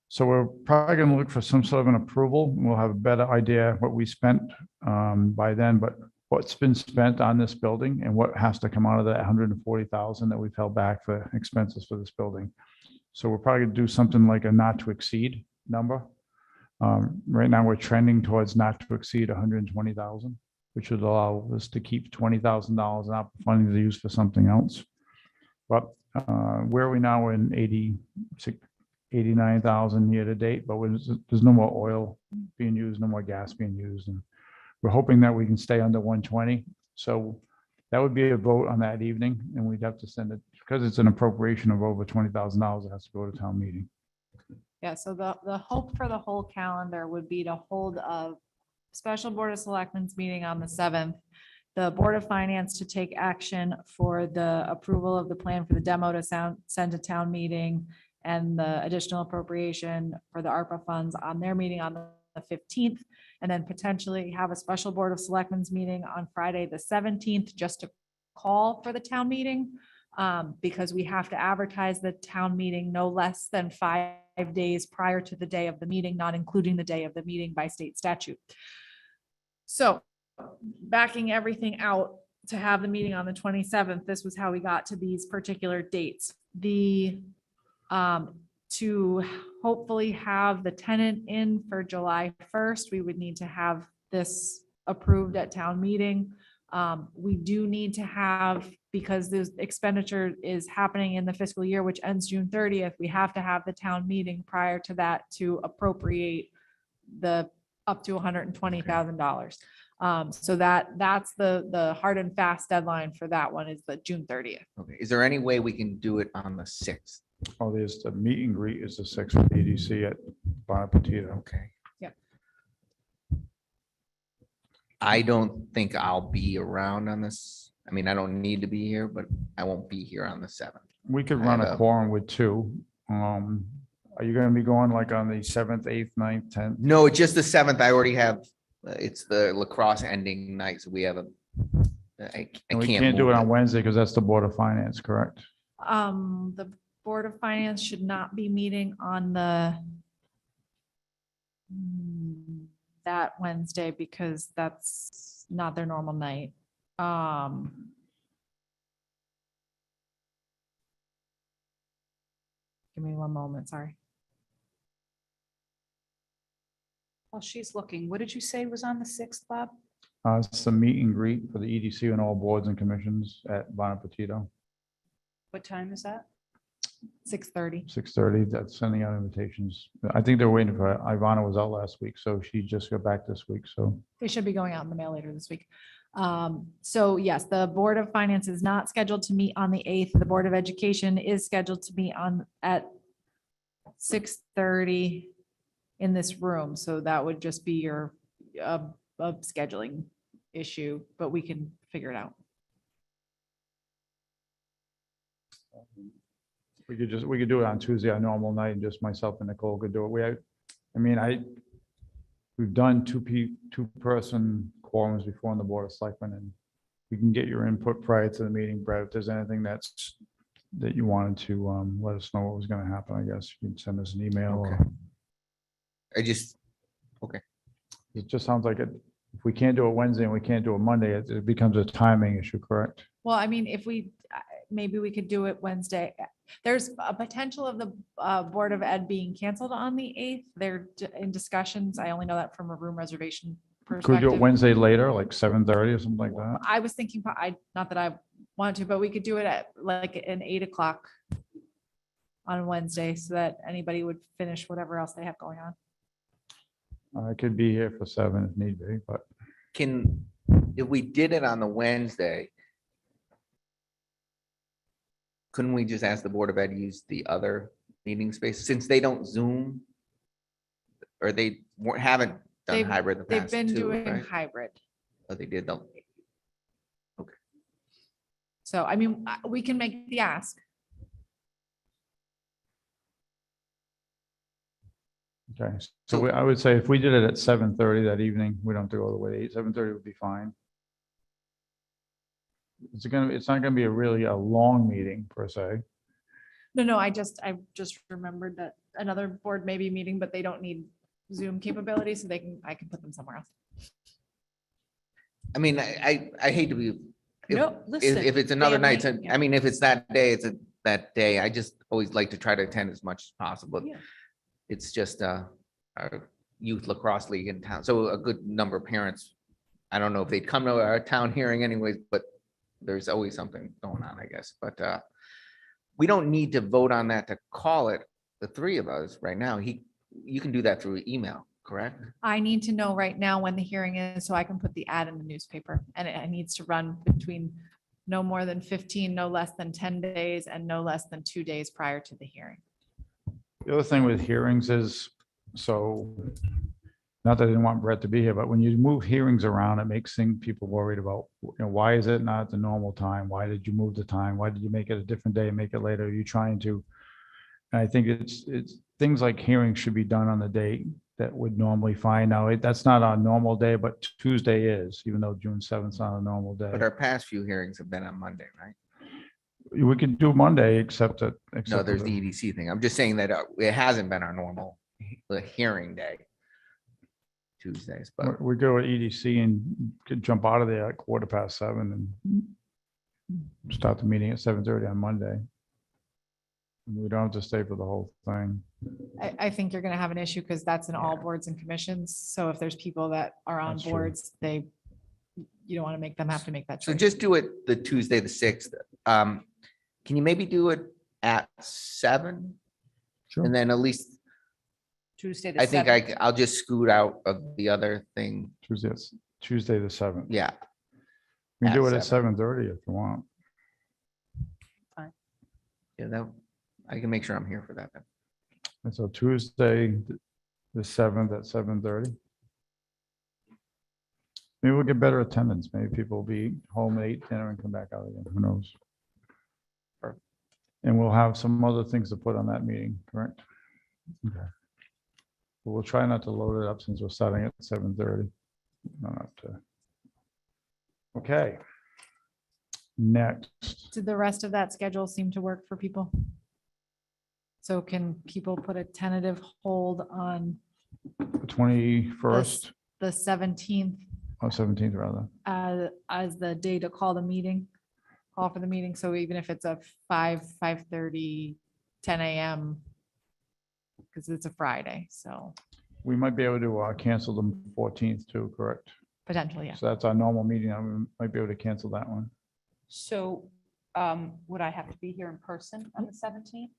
So we're probably going to look for some sort of an approval. We'll have a better idea what we spent by then, but what's been spent on this building and what has to come out of that 140,000 that we've held back for expenses for this building. So we're probably going to do something like a not to exceed number. Right now we're trending towards not to exceed 120,000, which would allow us to keep $20,000 in ARPA funding to use for something else. But where are we now? We're in 89,000 year to date, but there's no more oil being used, no more gas being used. And we're hoping that we can stay under 120. So that would be a vote on that evening and we'd have to send it, because it's an appropriation of over $20,000, it has to go to town meeting. Yeah, so the hope for the whole calendar would be to hold a special Board of Selectmen's meeting on the 7th. The Board of Finance to take action for the approval of the plan for the demo to send to town meeting and the additional appropriation for the ARPA funds on their meeting on the 15th. And then potentially have a special Board of Selectmen's meeting on Friday, the 17th, just to call for the town meeting. Because we have to advertise the town meeting no less than 5 days prior to the day of the meeting, not including the day of the meeting by state statute. So backing everything out to have the meeting on the 27th, this was how we got to these particular dates. To hopefully have the tenant in for July 1st, we would need to have this approved at town meeting. We do need to have, because this expenditure is happening in the fiscal year, which ends June 30th, we have to have the town meeting prior to that to appropriate the up to $120,000. So that's the hard and fast deadline for that one is the June 30th. Okay. Is there any way we can do it on the 6th? Oh, there's the meet and greet is the 6th with EDC at Bon Appetit. Okay. I don't think I'll be around on this. I mean, I don't need to be here, but I won't be here on the 7th. We could I run a have- quorum with two. Are you gonna be going like on the 7th, 8th, 9th, 10th? No, it's just the 7th. I already have, it's the lacrosse ending night, so we have I And we can't can't do move it on Wednesday because that's the Board of Finance, correct? The Board of Finance should not be meeting on that Wednesday because that's not their normal night. Give me one moment, sorry. While she's looking, what did you say was on the 6th, Bob? It's the meet and greet for the EDC and all boards and commissions at Bon Appetito, What time is that? 6:30. 6:30. That's sending out invitations. I think they're waiting for, Ivana was out last week, so she just got back this week, so. They should be going out in the mail later this week. So yes, the Board of Finance is not scheduled to meet on the 8th. The Board of Education is scheduled to meet at 6:30 in this room. So that would just be your a scheduling issue, but we can figure it out. We could do it on Tuesday, our normal night, and just myself and Nicole could do it. We've done two-person quorums before on the Board of Selectmen, and we can get your input prior to the meeting, Brett. If there's anything that you wanted to let us know what was gonna happen, I guess you can send us an email. or- Okay. It just sounds like if we can't do it Wednesday and we can't do it Monday, it becomes a timing issue, correct? Well, I mean, if we, maybe we could do it Wednesday. There's a potential of the Board of Ed being canceled on the 8th. They're in discussions. I only know that from a room reservation Could we do perspective. it Wednesday later, like 7:30 or something like that? I was thinking, not that I want to, but we could do it at like an 8 o'clock on Wednesday so that anybody would finish whatever else they have going on. I could be here for 7 if need be, but If we did it on the Wednesday, couldn't we just ask the Board of Ed use the other meeting space since they don't Zoom? Or they haven't done They've- hybrid the They've past been two, doing right? hybrid. Oh, they did though. So, I mean, we can make the ask. okay. So I would say if we did it at 7:30 that evening, we don't have to go all the way to 8. 7:30 would be fine. It's not gonna be a long meeting per se. No, I just remembered that another board may be meeting, but they don't need Zoom capability, so I can put them somewhere else. I mean, I hate to be. No, listen, If it's another night, family, I mean, if it's that day, that day. I just always like to try to attend as much as possible. Yeah. It's just our youth lacrosse league in town. So a good number of parents, I don't know if they'd come to our town hearing anyways, but there's always something going on, I guess. But we don't need to vote on that to call it, the three of us right now. You can do that through email, correct? I need to know right now when the hearing is so I can put the ad in the newspaper, and it needs to run between no more than 15, no less than 10 days, and no less than 2 days prior to the hearing. The other thing with hearings is, so, not that I didn't want Brett to be here, but when you move hearings around, it makes people worried about, why is it not the normal time? Why did you move the time? Why did you make it a different day, make it later? Are you trying to? And I think it's things like hearings should be done on the date that would normally find. Now, that's not our normal day, but Tuesday is, even though June 7th is not a normal day. But our past few hearings have been on Monday, right? We could do Monday, except that. No, there's the EDC thing. I'm just saying that it hasn't been our normal hearing day. Tuesdays, but We go at EDC and could jump out of there at 7:15 and start the meeting at 7:30 on Monday. And we don't have to stay for the whole thing. I think you're gonna have an issue because that's in all boards and commissions. So if there's people that are on That's true. boards, you don't want to make them have to make that so choice. just do it the Tuesday, the 6th. Can you maybe do it at 7? Sure. And then at least, Tuesday, the I think 7th. I'll just scoot out of the other thing. Tuesday the 7th. Yeah, We can do at it at 7:30 if you want. yeah, that, I can make sure I'm here for that then. And so Tuesday, the 7th at 7:30. Maybe we'll get better attendance. Maybe people will be home at 8, dinner and come back out again. Who knows? And we'll have some other things to put on that meeting, correct? Okay. But we'll try not to load it up since we're starting at 7:30. Not up to. Okay. Next, Did the rest of that schedule seem to work for people? So can people put a tentative hold on the 21st, the 17th or 17th rather. as the day to call the meeting? Call for the meeting. So even if it's a 5:30, 10 a.m. because it's a Friday, so We might be able to cancel the 14th too, correct? potentially, yeah. So that's our normal meeting. I might be able to cancel that one. So would I have to be here in person on the 17th?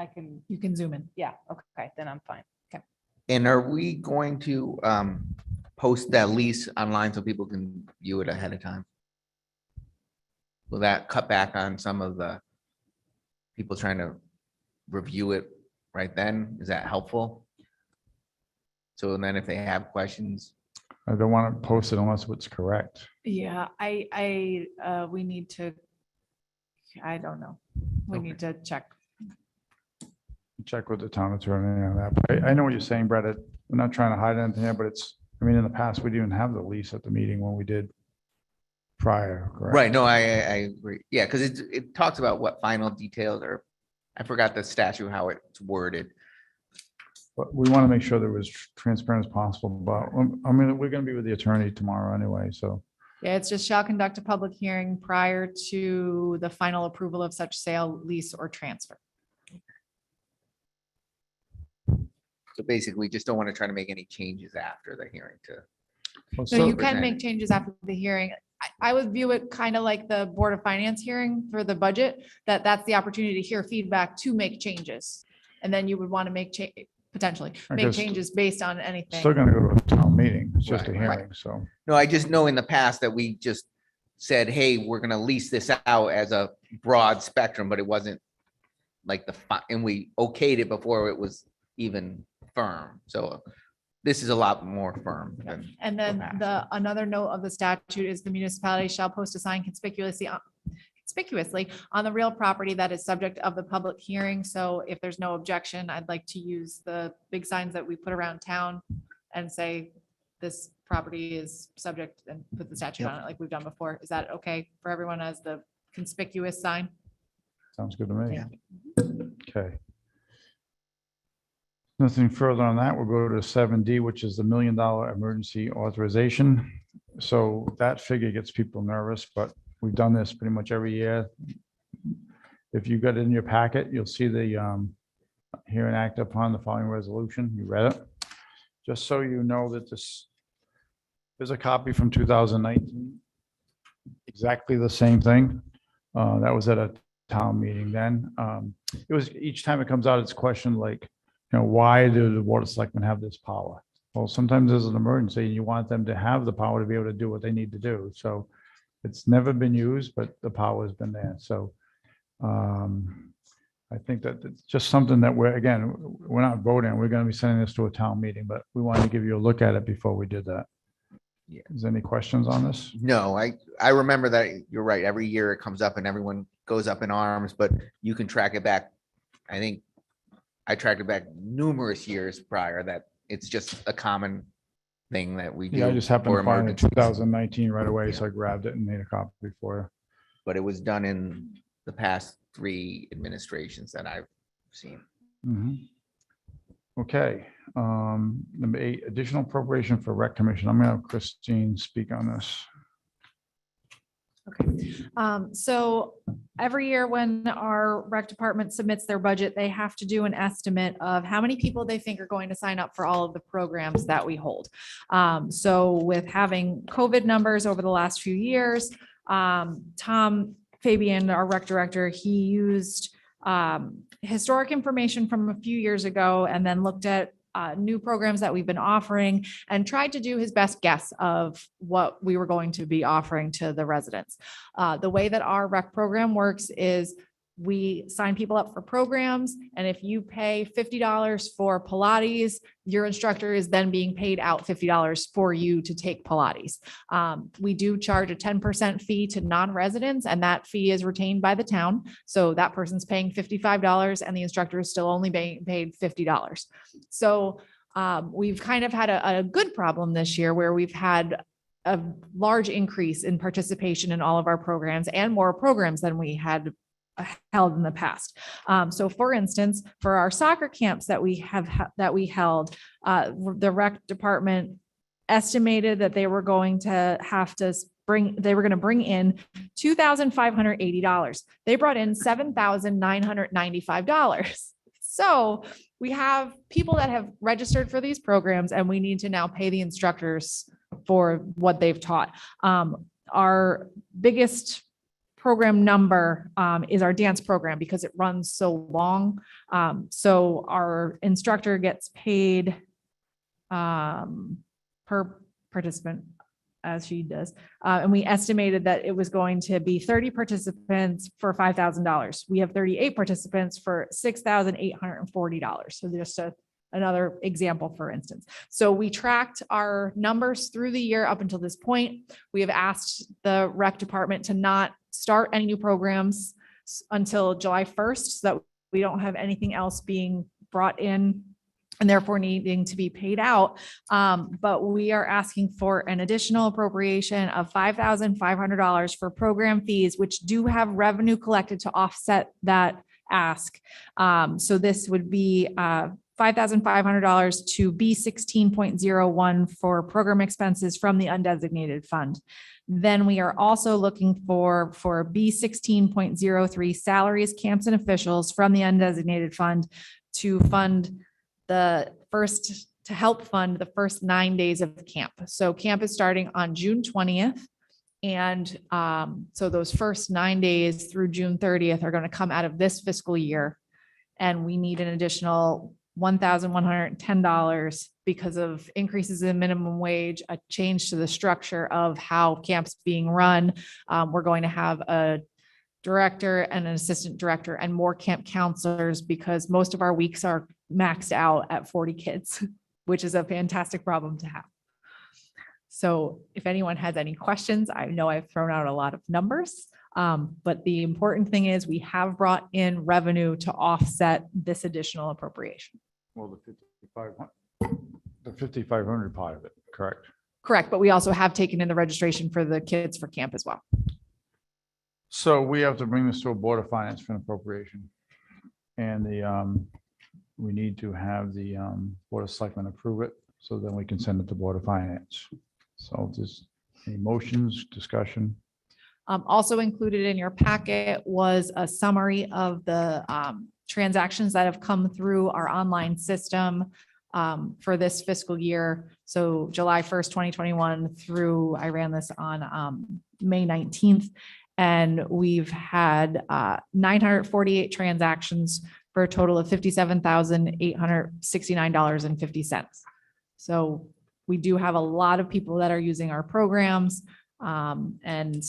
I can, You can zoom in. yeah, okay, then I'm fine. And are we going to post that lease online so people can view it ahead of time? Will that cut back on some of the people trying to review it right then? Is that helpful? So then if they have questions, I don't want to post it unless it's correct. Yeah, we need to, I don't know. We need to check. Check with the town attorney on that. But I know what you're saying, Brett. We're not trying to hide anything here, but I mean, in the past, we didn't even have the lease at the meeting when we did prior, correct? right? No, I agree. Yeah, because it talks about what final details are. I forgot the statute, how it's worded. But we want to make sure that it was transparent as possible. But I mean, we're going to be with the attorney tomorrow anyway, so. Yeah, it's just shall conduct a public hearing prior to the final approval of such sale, lease, or transfer. So basically, we just don't want to try to make any changes after the hearing to. Well, So so- you can make changes after the hearing. I would view it kind of like the Board of Finance hearing for the budget, that's the opportunity to hear feedback to make changes. And then you would want to make potentially I make guess changes based on anything. Still gonna go to a town meeting. It's just a Right, right. hearing, so. No, I just know in the past that we just said, hey, we're gonna lease this out as a broad spectrum, but it wasn't like and we okayed it before it was even firm. So this is a lot more firm than. And then past. another note of the statute is the municipality shall post a sign conspicuously on the real property that is subject of the public hearing. So if there's no objection, I'd like to use the big signs that we put around town and say this property is subject and put the statute on it like we've done before. Is that okay for everyone as the conspicuous sign? Sounds good to me. Yeah. Okay. Nothing further on that. We'll go to 7D, which is the $1 million emergency authorization. So that figure gets people nervous, but we've done this pretty much every year. If you got it in your packet, you'll see the hear and act upon the following resolution. You read it. Just so you know that there's a copy from 2019. Exactly the same thing. That was at a town meeting then. It was each time it comes out, it's questioned like, why do the Board of Selectmen have this power? Well, sometimes there's an emergency and you want them to have the power to be able to do what they need to do. So it's never been used, but the power has been there. So I think that it's just something that we're not voting. We're going to be sending this to a town meeting, but we wanted to give you a look at it before we did that. Yeah. Is there any questions on this? No, I remember that. You're right. Every year it comes up and everyone goes up in arms, but you can track it back. I think I tracked it back numerous years prior that it's just a common thing that we do. Yeah, I just happened for to find it emergencies. 2019 right away, so I grabbed it and made a copy for But it was done in the past 3 administrations that I've seen. you. Okay, number 8, additional appropriation for rec commission. I'm gonna have Christine speak on this. Okay, so every year when our rec department submits their budget, they have to do an estimate of how many people they think are going to sign up for all of the programs that we hold. So with having COVID numbers over the last few years, Tom Fabian, our rec director, he used historic information from a few years ago and then looked at new programs that we've been offering and tried to do his best guess of what we were going to be offering to the residents. The way that our rec program works is we sign people up for programs, and if you pay $50 for Pilates, your instructor is then being paid out $50 for you to take Pilates. We do charge a 10% fee to non-residents, and that fee is retained by the town. So that person's paying $55 and the instructor is still only being paid $50. So we've kind of had a good problem this year where we've had a large increase in participation in all of our programs and more programs than we had held in the past. So for instance, for our soccer camps that we held, the rec department estimated that they were going to bring in $2,580. They brought in $7,995. So we have people that have registered for these programs, and we need to now pay the instructors for what they've taught. Our biggest program number is our dance program because it runs so long. So our instructor gets paid per participant as she does. And we estimated that it was going to be 30 participants for $5,000. We have 38 participants for $6,840. So just another example, for instance. So we tracked our numbers through the year up until this point. We have asked the rec department to not start any new programs until July 1st, so that we don't have anything else being brought in and therefore needing to be paid out. But we are asking for an additional appropriation of $5,500 for program fees, which do have revenue collected to offset that ask. So this would be $5,500 to B16.01 for program expenses from the undesignated fund. Then we are also looking for B16.03 salaries, camps, and officials from the undesignated fund to help fund the first 9 days of camp. So camp is starting on June 20th. And so those first 9 days through June 30th are going to come out of this fiscal year. And we need an additional $1,110 because of increases in minimum wage, a change to the structure of how camp's being run. We're going to have a director and an assistant director and more camp counselors because most of our weeks are maxed out at 40 kids, which is a fantastic problem to have. So if anyone has any questions, I know I've thrown out a lot of numbers, but the important thing is we have brought in revenue to offset this additional appropriation. Well, the 5,500 part of it, correct? Correct, but we also have taken in the registration for the kids for camp as well. So we have to bring this to a Board of Finance for an appropriation. And we need to have the Board of Selectmen approve it, so then we can send it to Board of Finance. So just any motions, discussion? Also included in your packet was a summary of the transactions that have come through our online system for this fiscal year. So July 1st, 2021 through, I ran this on May 19th. And we've had 948 transactions for a total of $57,869.50. So we do have a lot of people that are using our programs. And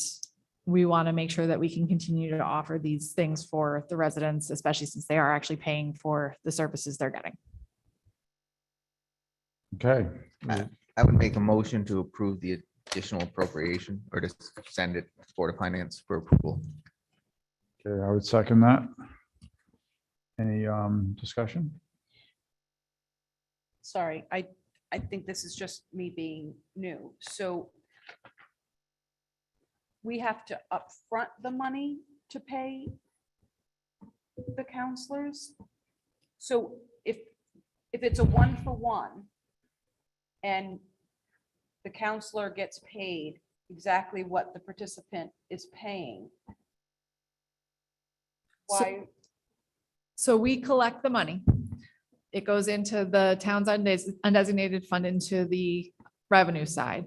we want to make sure that we can continue to offer these things for the residents, especially since they are actually paying for the services they're getting. Okay. I would make a motion to approve the additional appropriation or to send it to Board of Finance for approval. Okay, I would second that. Any discussion? Sorry, I think this is just me being new. So we have to upfront the money to pay the counselors. So if it's a 1-for-1 and the counselor gets paid exactly what the participant is paying, why? So we collect the money. It goes into the town's undesignated fund into the revenue side.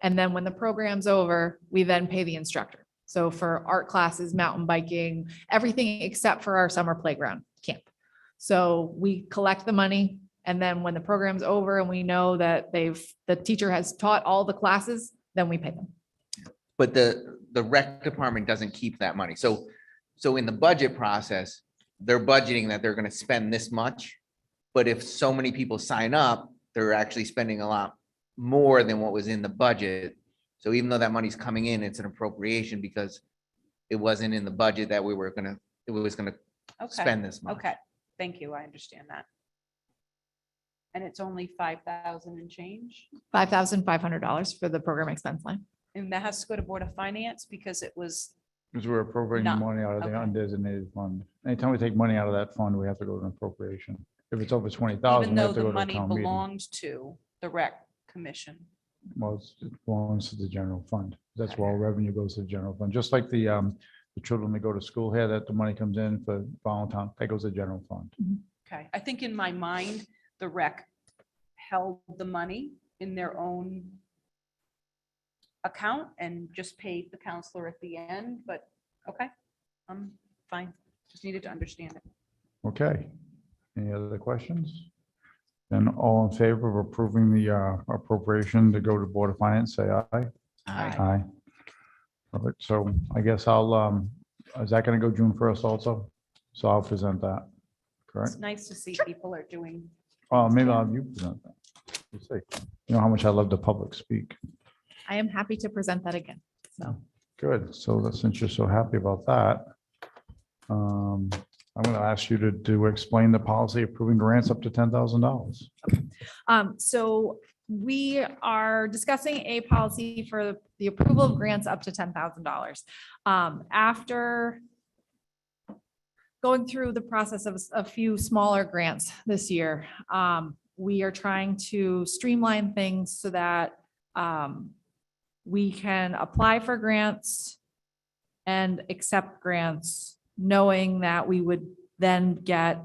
And then when the program's over, we then pay the instructor. So for art classes, mountain biking, everything except for our summer playground camp. So we collect the money. And then when the program's over and we know that the teacher has taught all the classes, then we pay them. But the rec department doesn't keep that money. So So in the budget process, they're budgeting that they're gonna spend this much. But if so many people sign up, they're actually spending a lot more than what was in the budget. So even though that money's coming in, it's an appropriation because it wasn't in the budget that it was gonna Okay, spend this much. okay, thank you, I understand that. And it's only 5,000 and change? $5,500 for the program expense line. And that has to go to Board of Finance because it was, Because we're appropriating No. money out of the Okay. undesignated fund. Anytime we take money out of that fund, we have to go to an appropriation. If it's over 20,000, even we though have to the go to a money town meeting. belonged to the rec commission. Well, it belongs to the general fund. That's where all revenue goes to the general fund, just like the children that go to school here, that the money comes in for Valentine, that goes to the general fund. Okay, I think in my mind, the rec held the money in their own account and just paid the counselor at the end, but, okay, I'm fine. Just needed to understand it. Okay. Any other questions? Then all in favor of approving the appropriation to go to Board of Finance, say aye. Aye. Perfect. So I guess I'll, is that going to go June 1st also? So I'll present that, correct? It's nice to see people are doing, Maybe I'll have you present that. We'll see. You know how much I love the public speak. I am happy to present that again. So Good. So since you're so happy about that, I'm going to ask you to explain the policy approving grants up to $10,000. So we are discussing a policy for the approval of grants up to $10,000. After going through the process of a few smaller grants this year, we are trying to streamline things so that we can apply for grants and accept grants, knowing that we would then get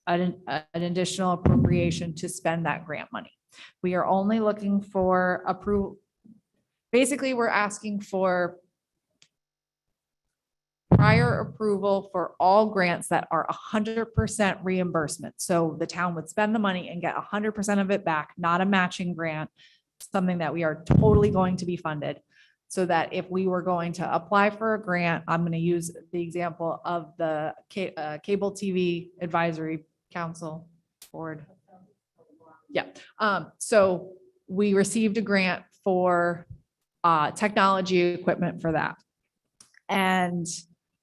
an additional appropriation to spend that grant money. We are only looking for approval. Basically, we're asking for prior approval for all grants that are 100% reimbursement. So the town would spend the money and get 100% of it back, not a matching grant, something that we are totally going to be funded. So that if we were going to apply for a grant, I'm going to use the example of the Cable TV Advisory Council Board. Yeah, so we received a grant for technology equipment for that. And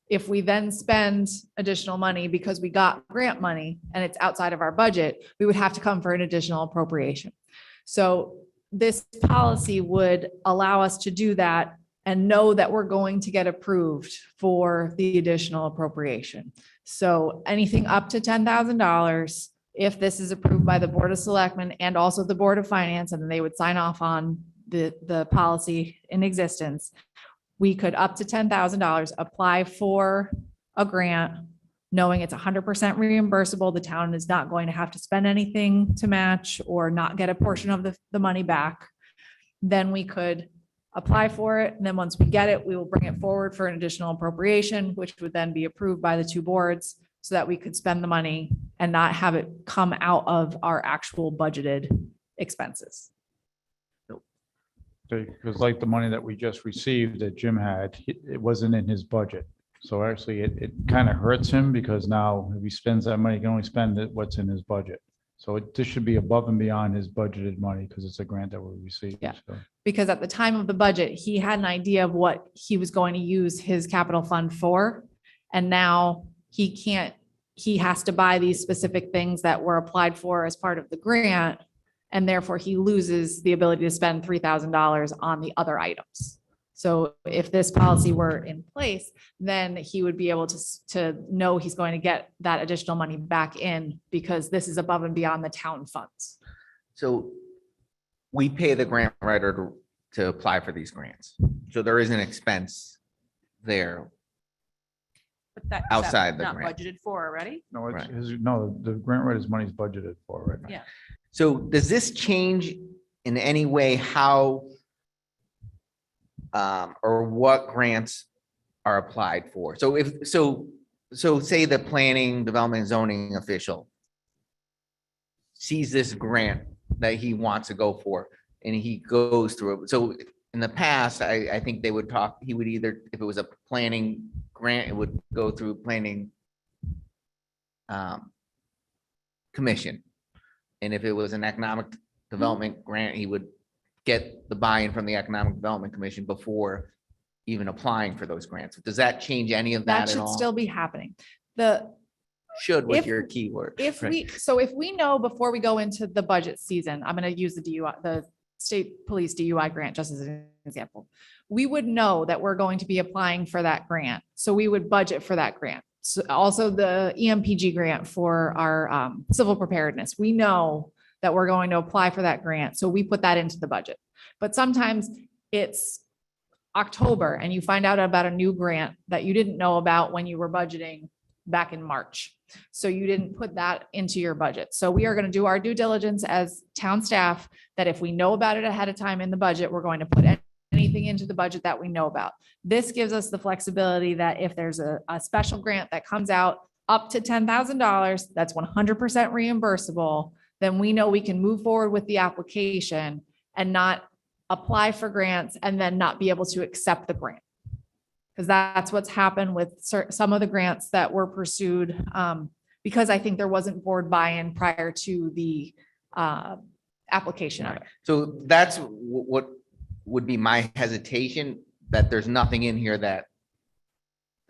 if we then spend additional money because we got grant money and it's outside of our budget, we would have to come for an additional appropriation. So this policy would allow us to do that and know that we're going to get approved for the additional appropriation. So anything up to $10,000, if this is approved by the Board of Selectmen and also the Board of Finance, and they would sign off on the policy in existence, we could up to $10,000 apply for a grant, knowing it's 100% reimbursable. The town is not going to have to spend anything to match or not get a portion of the money back. Then we could apply for it. And then once we get it, we will bring it forward for an additional appropriation, which would then be approved by the two boards so that we could spend the money and not have it come out of our actual budgeted expenses. Because like the money that we just received that Jim had, it wasn't in his budget. So actually it kind of hurts him because now if he spends that money, he can only spend what's in his budget. So this should be above and beyond his budgeted money because it's a grant that we received. Yeah. So, Because at the time of the budget, he had an idea of what he was going to use his capital fund for. And now he can't, he has to buy these specific things that were applied for as part of the grant. And therefore he loses the ability to spend $3,000 on the other items. So if this policy were in place, then he would be able to know he's going to get that additional money back in because this is above and beyond the town funds. So we pay the grant writer to apply for these grants. So there is an expense there. but that's Outside the not grant. budgeted for already. No, Right. the grant writer's money is budgeted for right now. Yeah. So does this change in any way how or what grants are applied for? So so say the planning, development, and zoning official sees this grant that he wants to go for and he goes through it. So in the past, I think they would talk, he would either, if it was a planning grant, grant, it would go through planning commission. And if it was an economic development grant, he would get the buy-in from the Economic Development Commission before even applying for those grants. Does that change any of That that at should all? still be happening. Should was if- your key word. If right? if we know before we go into the budget season, I'm going to use the DUI, the state police DUI grant just as an example. We would know that we're going to be applying for that grant. So we would budget for that grant. So also the EMPG grant for our civil preparedness. We know that we're going to apply for that grant. So we put that into the budget. But sometimes it's October and you find out about a new grant that you didn't know about when you were budgeting back in March. So you didn't put that into your budget. So we are going to do our due diligence as town staff that if we know about it ahead of time in the budget, we're going to put anything into the budget that we know about. This gives us the flexibility that if there's a special grant that comes out up to $10,000, that's 100% reimbursable, then we know we can move forward with the application and not apply for grants and then not be able to accept the grant. Because that's what's happened with some of the grants that were pursued, because I think there wasn't board buy-in prior to the application of it. So that's what would be my hesitation, that there's nothing in here that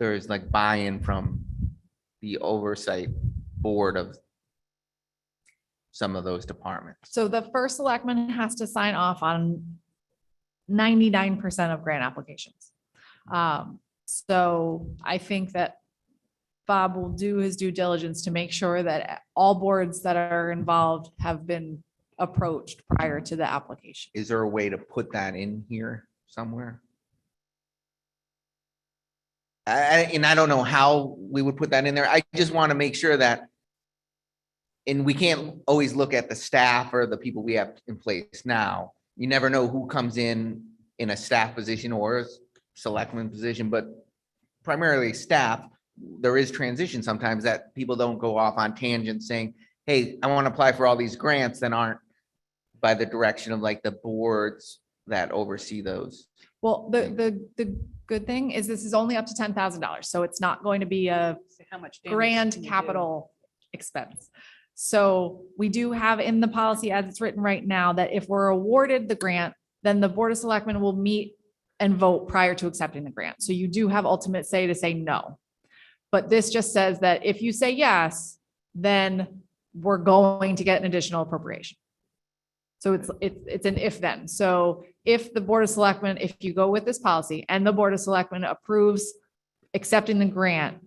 there's like buy-in from the oversight board of some of those departments. So the first selectman has to sign off on 99% of grant applications. So I think that Bob will do his due diligence to make sure that all boards that are involved have been approached prior to the application. Is there a way to put that in here somewhere? And I don't know how we would put that in there. I just want to make sure that, and we can't always look at the staff or the people we have in place now. You never know who comes in a staff position or a selectman position, but primarily staff. There is transition sometimes that people don't go off on tangents saying, hey, I want to apply for all these grants that aren't by the direction of like the boards that oversee those. Well, the good thing is this is only up to $10,000. So it's not going to be a How much damage grand can you do? capital expense. So we do have in the policy as it's written right now that if we're awarded the grant, then the Board of Selectmen will meet and vote prior to accepting the grant. So you do have ultimate say to say no. But this just says that if you say yes, then we're going to get an additional appropriation. So it's an if then. So if the Board of Selectmen, if you go with this policy and the Board of Selectmen approves accepting the grant,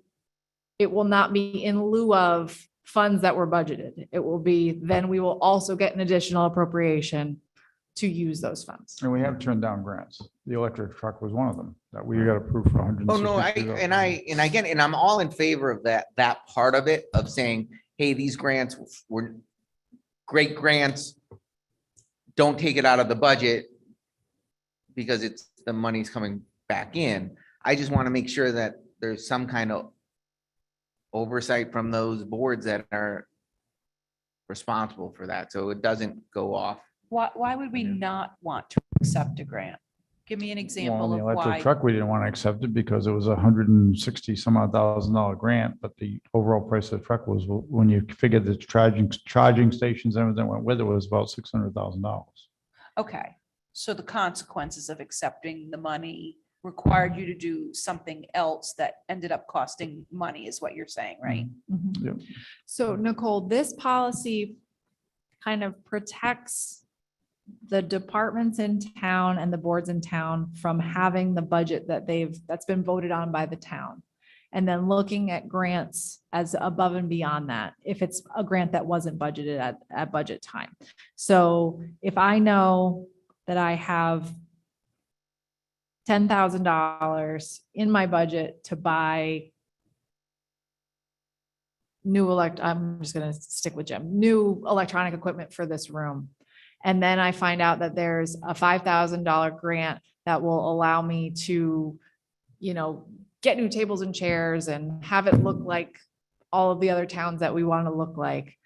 it will not be in lieu of funds that were budgeted. It will be, then we will also get an additional appropriation to use those funds. And we have turned down grants. The electric truck was one of them that we got approved for Oh, no, and I'm all in favor of that part of it, of saying, hey, these grants were great grants. Don't take it out of the budget because it's the money's coming back in. I just want to make sure that there's some kind of oversight from those boards that are responsible for that. So it doesn't go off. Why would we Yeah. not want to accept a grant? Give me an example The of electric why. truck, we didn't want to accept it because it was $160 some odd $1,000 grant, but the overall price of the truck was, when you figured the charging stations, and everything went with it, was about $600,000. Okay, so the consequences of accepting the money required you to do something else that ended up costing money, is what you're saying, right? Mhm. Yep. So Nicole, this policy kind of protects the departments in town and the boards in town from having the budget that's been voted on by the town. And then looking at grants as above and beyond that, if it's a grant that wasn't budgeted at budget time. So if I know that I have $10,000 in my budget to buy I'm just going to stick with Jim, new electronic equipment for this room. And then I find out that there's a $5,000 grant that will allow me to, get new tables and chairs and have it look like all of the other towns that we want to look like.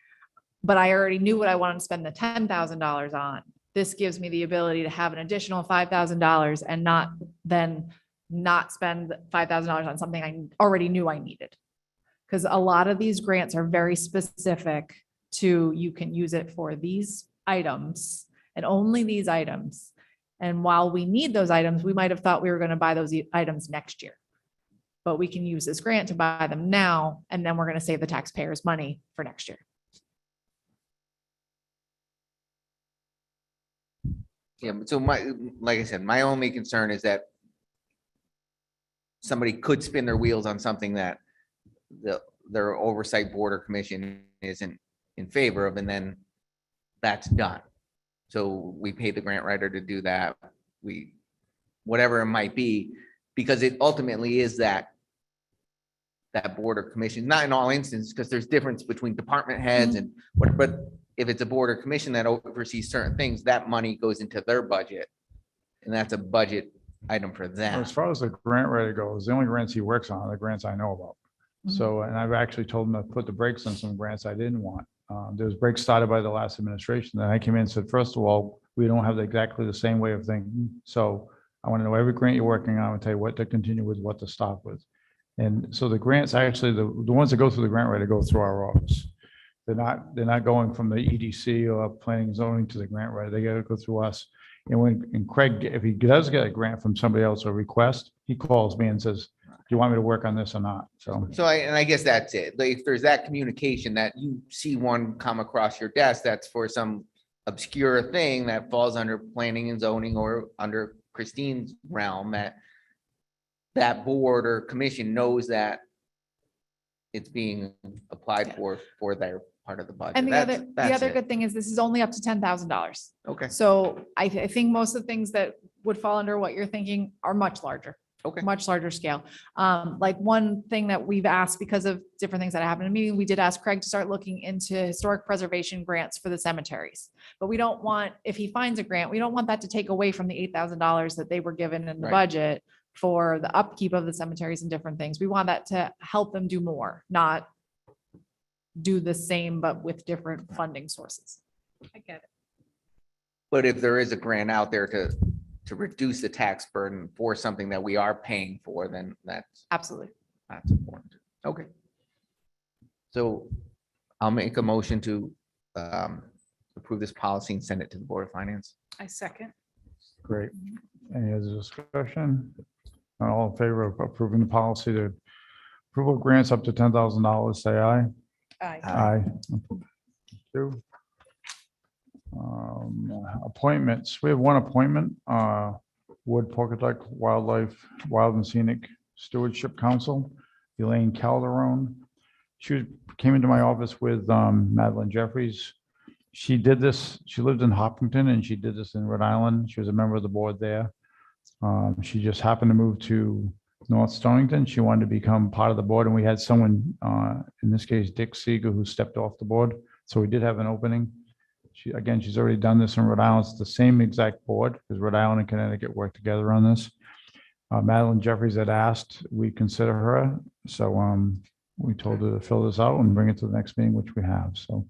But I already knew what I wanted to spend the $10,000 on. This gives me the ability to have an additional $5,000 and not then not spend $5,000 on something I already knew I needed. Because a lot of these grants are very specific to, you can use it for these items and only these items. And while we need those items, we might have thought we were going to buy those items next year. But we can use this grant to buy them now, and then we're going to save the taxpayers money for next year. Yeah, but so like I said, my only concern is that somebody could spin their wheels on something that their oversight board or commission isn't in favor of, and then that's done. So we pay the grant writer to do that. Whatever it might be, because it ultimately is that board or commission, not in all instances, because there's difference between department heads and what, but if it's a board or commission that oversees certain things, that money goes into their budget. And that's a budget item for them. As far as the grant writer goes, the only grants he works on are the grants I know about. So, and I've actually told him to put the brakes on some grants I didn't want. There was brakes started by the last administration. Then I came in and said, first of all, we don't have exactly the same way of thinking. So I want to know every grant you're working on and tell you what to continue with, what to stop with. And so the grants, actually, the ones that go through the grant writer go through our office. They're not going from the EDC or planning and zoning to the grant writer. They got to go through us. And Craig, if he does get a grant from somebody else or request, he calls me and says, do you want me to work on this or not? So I guess that's it. Like, if there's that communication that you see one come across your desk, that's for some obscure thing that falls under planning and zoning or under Christine's realm, that board or commission knows that it's being applied for their part of the budget. And the That's other it. good thing is this is only up to $10,000. Okay, So I think most of the things that would fall under what you're thinking are much larger. Okay. Much larger scale. Like one thing that we've asked because of different things that happened in the meeting, we did ask Craig to start looking into historic preservation grants for the cemeteries. But we don't want, if he finds a grant, we don't want that to take away from the $8,000 that they were given in the Right. budget for the upkeep of the cemeteries and different things. We want that to help them do more, not do the same, but with different funding sources. I get it. but if there is a grant out there to reduce the tax burden for something that we are paying for, then Absolutely. that's important. Okay. So I'll make a motion to approve this policy and send it to the Board of Finance. I second. great. Any other discussion? All in favor of approving the policy to approval of grants up to $10,000, say aye. Aye. Aye. Two. Appointments. We have one appointment, Wood Pawcatuck Wildlife, Wild and Scenic Stewardship Council, Elaine Calderon. She came into my office with Madeline Jeffries. She did this, she lived in Hopkinton and she did this in Rhode Island. She was a member of the board there. She just happened to move to North Stonington. She wanted to become part of the board, and we had someone, in this case, Dick Seeger, who stepped off the board. So we did have an opening. She's already done this in Rhode Island. It's the same exact board because Rhode Island and Connecticut work together on this. Madeline Jeffries had asked we consider her. So we told her to fill this out and bring it to the next meeting, which we have. So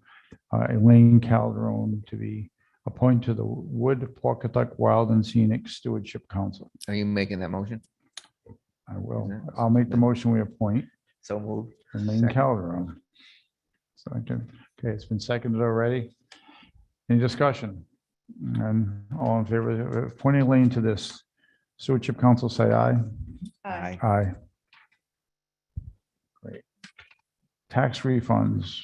Elaine Calderon to be appointed to the Wood Pawcatuck Wild and Scenic Stewardship Council. Are you making that motion? I will. I'll make the motion. We appoint So moved. Elaine Second. Calderon. Second. Okay, it's been seconded already. Any discussion? And all in favor of appointing Elaine to this Stewardship Council, say aye. Aye. Aye. Great. Tax refunds.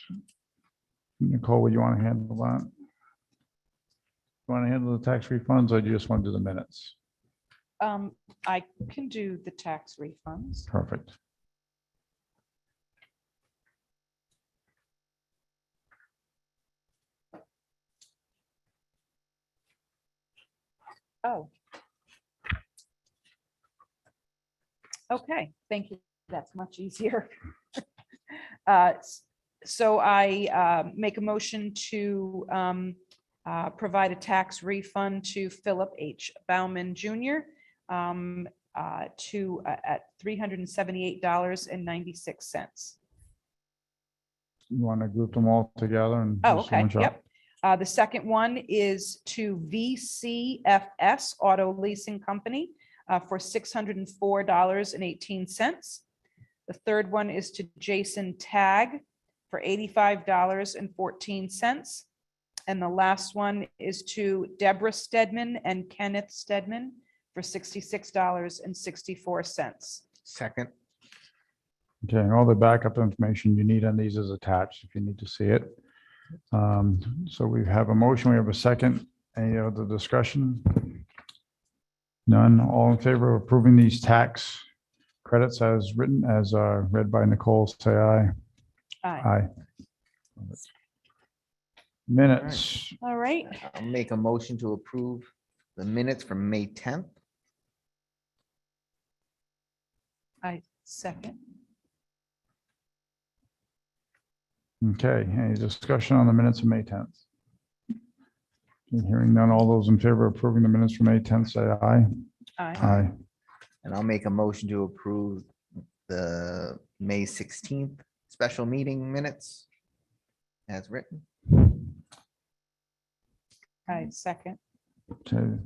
Nicole, would you want to handle that? You want to handle the tax refunds, or do you just want to do the minutes? I can do the tax refunds. Perfect. Oh. Okay, thank you. That's much easier. So I make a motion to provide a tax refund to Philip H. Bauman Jr. At $378.96. You want to group them all together and? Oh, just okay, one shot? yep. The second one is to VCFS Auto Leasing Company for $604.18. The third one is to Jason Tag for $85.14. And the last one is to Deborah Stedman and Kenneth Stedman for $66.64. Second. Okay, and all the backup information you need on these is attached if you need to see it. So we have a motion, we have a second. Any other discussion? None. All in favor of approving these tax credits as written, as read by Nicole, say aye. Aye. Aye. Minutes. All right. I'll make a motion to approve the minutes from May 10th. I second. Okay, any discussion on the minutes of May 10th? Hearing none, all those in favor of approving the minutes from May 10th, say aye. Aye. Aye. And I'll make a motion to approve the May 16th special meeting minutes as written. I second. Okay,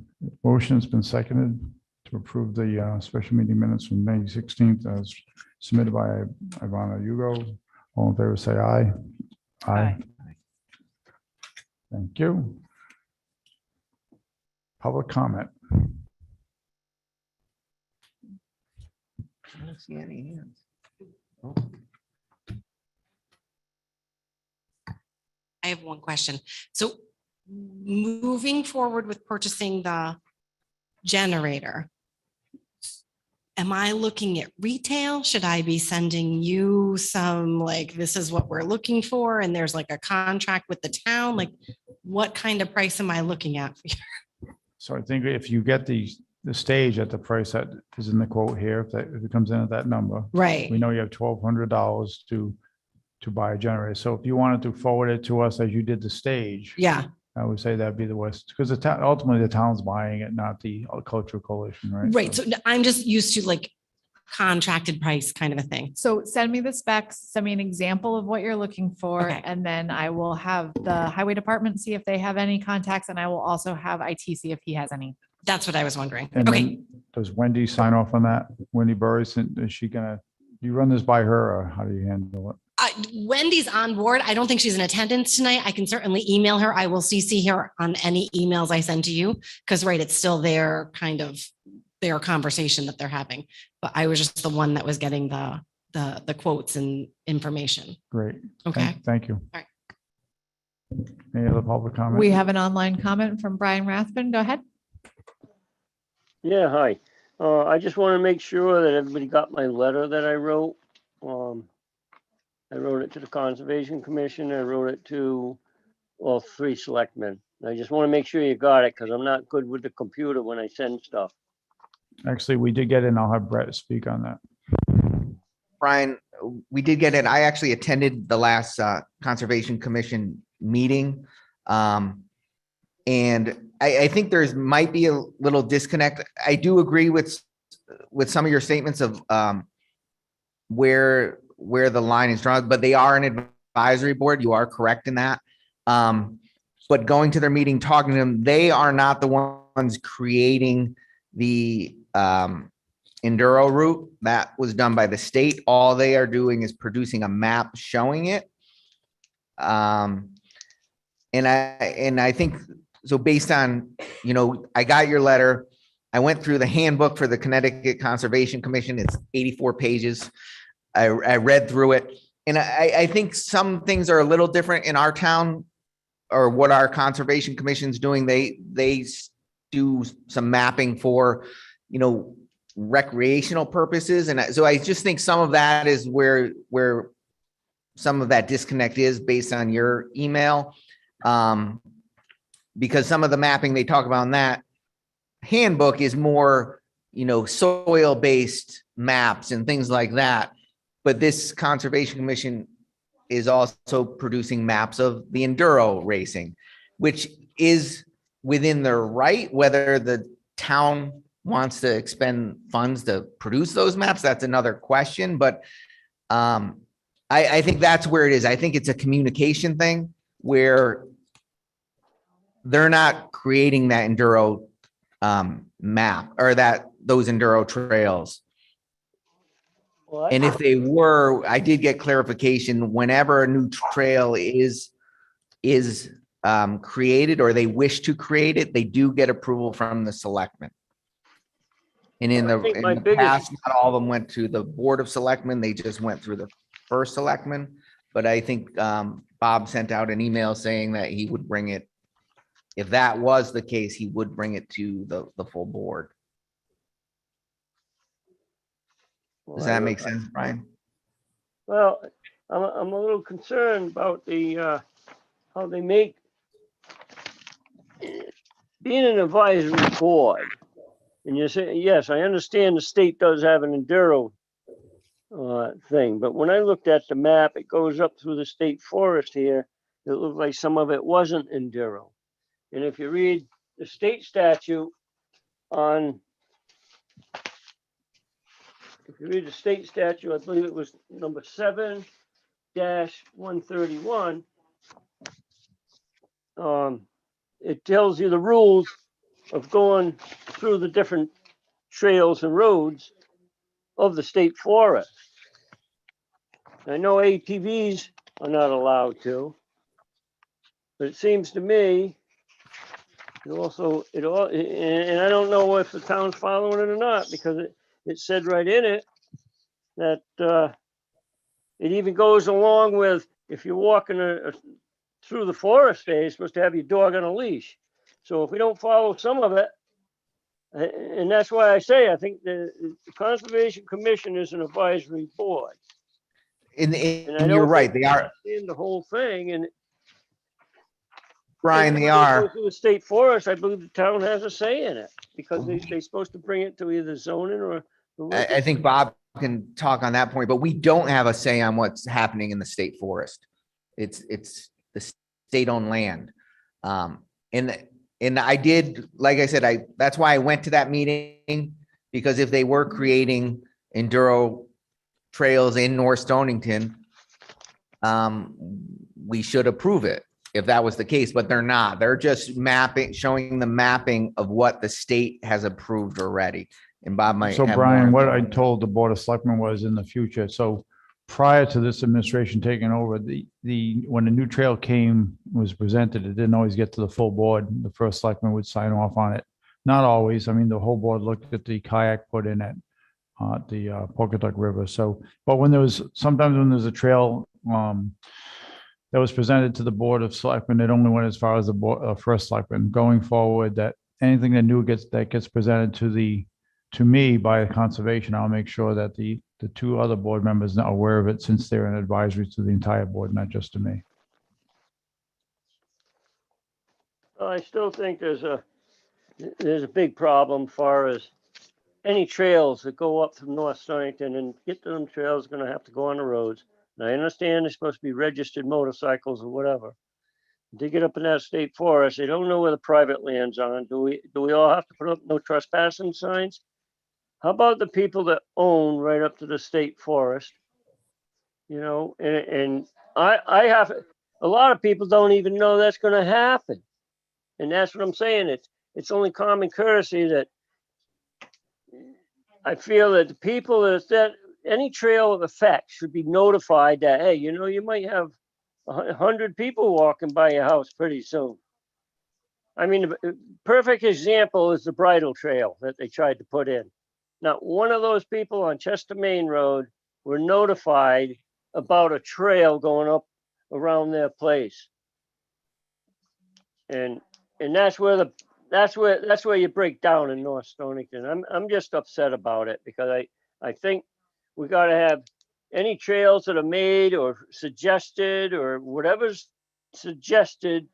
motion's been seconded to approve the special meeting minutes from May 16th as submitted by Ivana Hugo. All in favor, say aye. Aye. Thank you. Public comment. I don't see any hands. Oh, I have one question. So moving forward with purchasing the generator, am I looking at retail? Should I be sending you some, like, this is what we're looking for, and there's like a contract with the town? Like, what kind of price am I looking at? So I think if you get the stage at the price that is in the quote here, if it comes in at that number, Right. we know you have $1,200 to buy a generator. So if you wanted to forward it to us as you did the stage, Yeah. I would say that'd be the West, because the town, ultimately the town's buying it, not the cultural coalition, right? Right. So I'm just used to like contracted price kind of a thing. So send me the specs, send me an example of what you're looking for, Okay. and then I will have the highway department see if they have any contacts, and I will also have IT see if he has any. That's what I was wondering. And Okay. then does Wendy sign off on that? Wendy Burris, is she gonna, you run this by her or how do you handle it? Wendy's on board. I don't think she's in attendance tonight. I can certainly email her. I will CC her on any emails I send to you because, right, it's still their kind of their conversation that they're having. But I was just the one that was getting the quotes and information. Great. Okay. Thank you. All right. Any other public comment? We have an online comment from Brian Rathbun. Go ahead. Yeah, hi. I just want to make sure that everybody got my letter that I wrote. I wrote it to the Conservation Commission. I wrote it to all three selectmen. I just want to make sure you got it because I'm not good with the computer when I send stuff. Actually, we did get it and I'll have Brett speak on that. Brian, we did get it. I actually attended the last Conservation Commission meeting. And I think there's might be a little disconnect. I do agree with some of your statements of where the line is drawn, but they are an advisory board. You are correct in that. But going to their meeting, talking to them, they are not the ones creating the Enduro route. That was done by the state. All they are doing is producing a map showing it. And I think, so based on, I got your letter. I went through the handbook for the Connecticut Conservation Commission. It's 84 pages. I read through it. And I think some things are a little different in our town or what our Conservation Commission's doing. They do some mapping for, recreational purposes. And so I just think some of that is where some of that disconnect is based on your email. Because some of the mapping they talk about in that handbook is more, soil-based maps and things like that. But this Conservation Commission is also producing maps of the enduro racing, which is within their right. Whether the town wants to expend funds to produce those maps, that's another question. But I think that's where it is. I think it's a communication thing where they're not creating that enduro map or that those enduro trails. Well, And if they were, I did get clarification, whenever a new trail is created or they wish to create it, they do get approval from the selectmen. And in I think my the biggest- past, not all of them went to the Board of Selectmen, they just went through the first selectman. But I think Bob sent out an email saying that he would bring it, if that was the case, he would bring it to the full board. Does that make sense, Brian? Well, I'm a little concerned about the, how they make being an advisory board. And you say, yes, I understand the state does have an enduro thing, but when I looked at the map, it goes up through the state forest here. It looked like some of it wasn't enduro. And if you read the state statute on, if you read the state statute, I believe it was number 7-131. It tells you the rules of going through the different trails and roads of the state forest. I know ATVs are not allowed to, but it seems to me and I don't know if the town's following it or not, because it said right in it that it even goes along with, if you're walking through the forest, you're supposed to have your dog on a leash. So if we don't follow some of it, and that's why I say, I think the Conservation Commission is an advisory board. And I you're don't right, think they are, in the whole thing, and Brian, if they go are. through the state forest, I believe the town has a say in it, because they're supposed to bring it to either zoning or. I think Bob can talk on that point, but we don't have a say on what's happening in the state forest. It's the state-owned land. And I did, like I said, that's why I went to that meeting, because if they were creating enduro trails in North Stonington, we should approve it if that was the case, but they're not. They're just showing the mapping of what the state has approved already. And Bob might So have Brian, more. what I told the Board of Selectmen was in the future, so prior to this administration taking over, when a new trail was presented, it didn't always get to the full board. The first selectman would sign off on it. Not always. I mean, the whole board looked at the kayak put in at the Pocatuck River. So, but sometimes when there's a trail that was presented to the Board of Selectmen, it only went as far as the first selectman. Going forward, that anything that gets presented to me by conservation, I'll make sure that the two other board members are aware of it, since they're an advisory to the entire board, not just to me. I still think there's a big problem far as any trails that go up from North Stonington, and get to them trails are gonna have to go on the roads. And I understand they're supposed to be registered motorcycles or whatever. To get up in that state forest, they don't know where the private land's on. Do we all have to put up no trespassing signs? How about the people that own right up to the state forest? You know, and I have, a lot of people don't even know that's gonna happen. And that's what I'm saying. It's only common courtesy that I feel that the people that any trail of effect should be notified that, hey, you know, you might have 100 people walking by your house pretty soon. I mean, the perfect example is the bridle trail that they tried to put in. Not one of those people on Chester Main Road were notified about a trail going up around their place. And that's where you break down in North Stonington. I'm just upset about it, because I think we gotta have any trails that are made or suggested or whatever's suggested.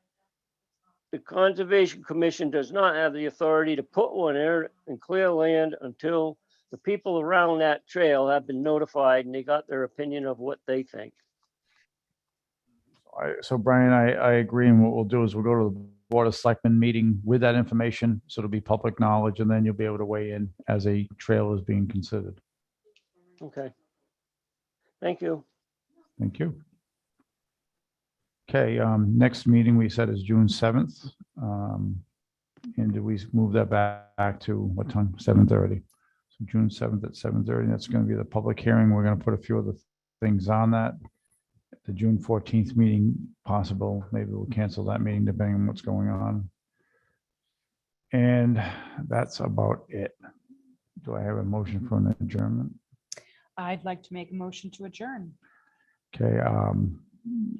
The Conservation Commission does not have the authority to put one there and clear land until the people around that trail have been notified and they got their opinion of what they think. So Brian, I agree. And what we'll do is we'll go to the Board of Selectmen meeting with that information. So it'll be public knowledge, and then you'll be able to weigh in as a trail is being considered. Okay. Thank you. Thank you. Okay, next meeting we said is June 7th. And do we move that back to what time? 7:30. June 7th at 7:30. That's going to be the public hearing. We're going to put a few other things on that. The June 14th meeting possible. Maybe we'll cancel that meeting depending on what's going on. And that's about it. Do I have a motion for an adjournment? I'd like to make a motion to adjourn. Okay,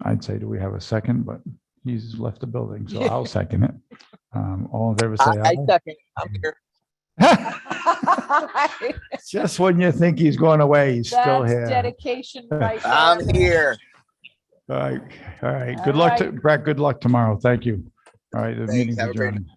I'd say, do we have a second? But he's left the building, so I'll second it. All in favor, say I aye. second. I'm here. Just when you think he's going away, he's still That's here. dedication right there. I'm here. All right, all right. All Good luck to right. Brett. Good luck tomorrow. Thank you. All right, the Thanks. meeting's Have a great adjourned.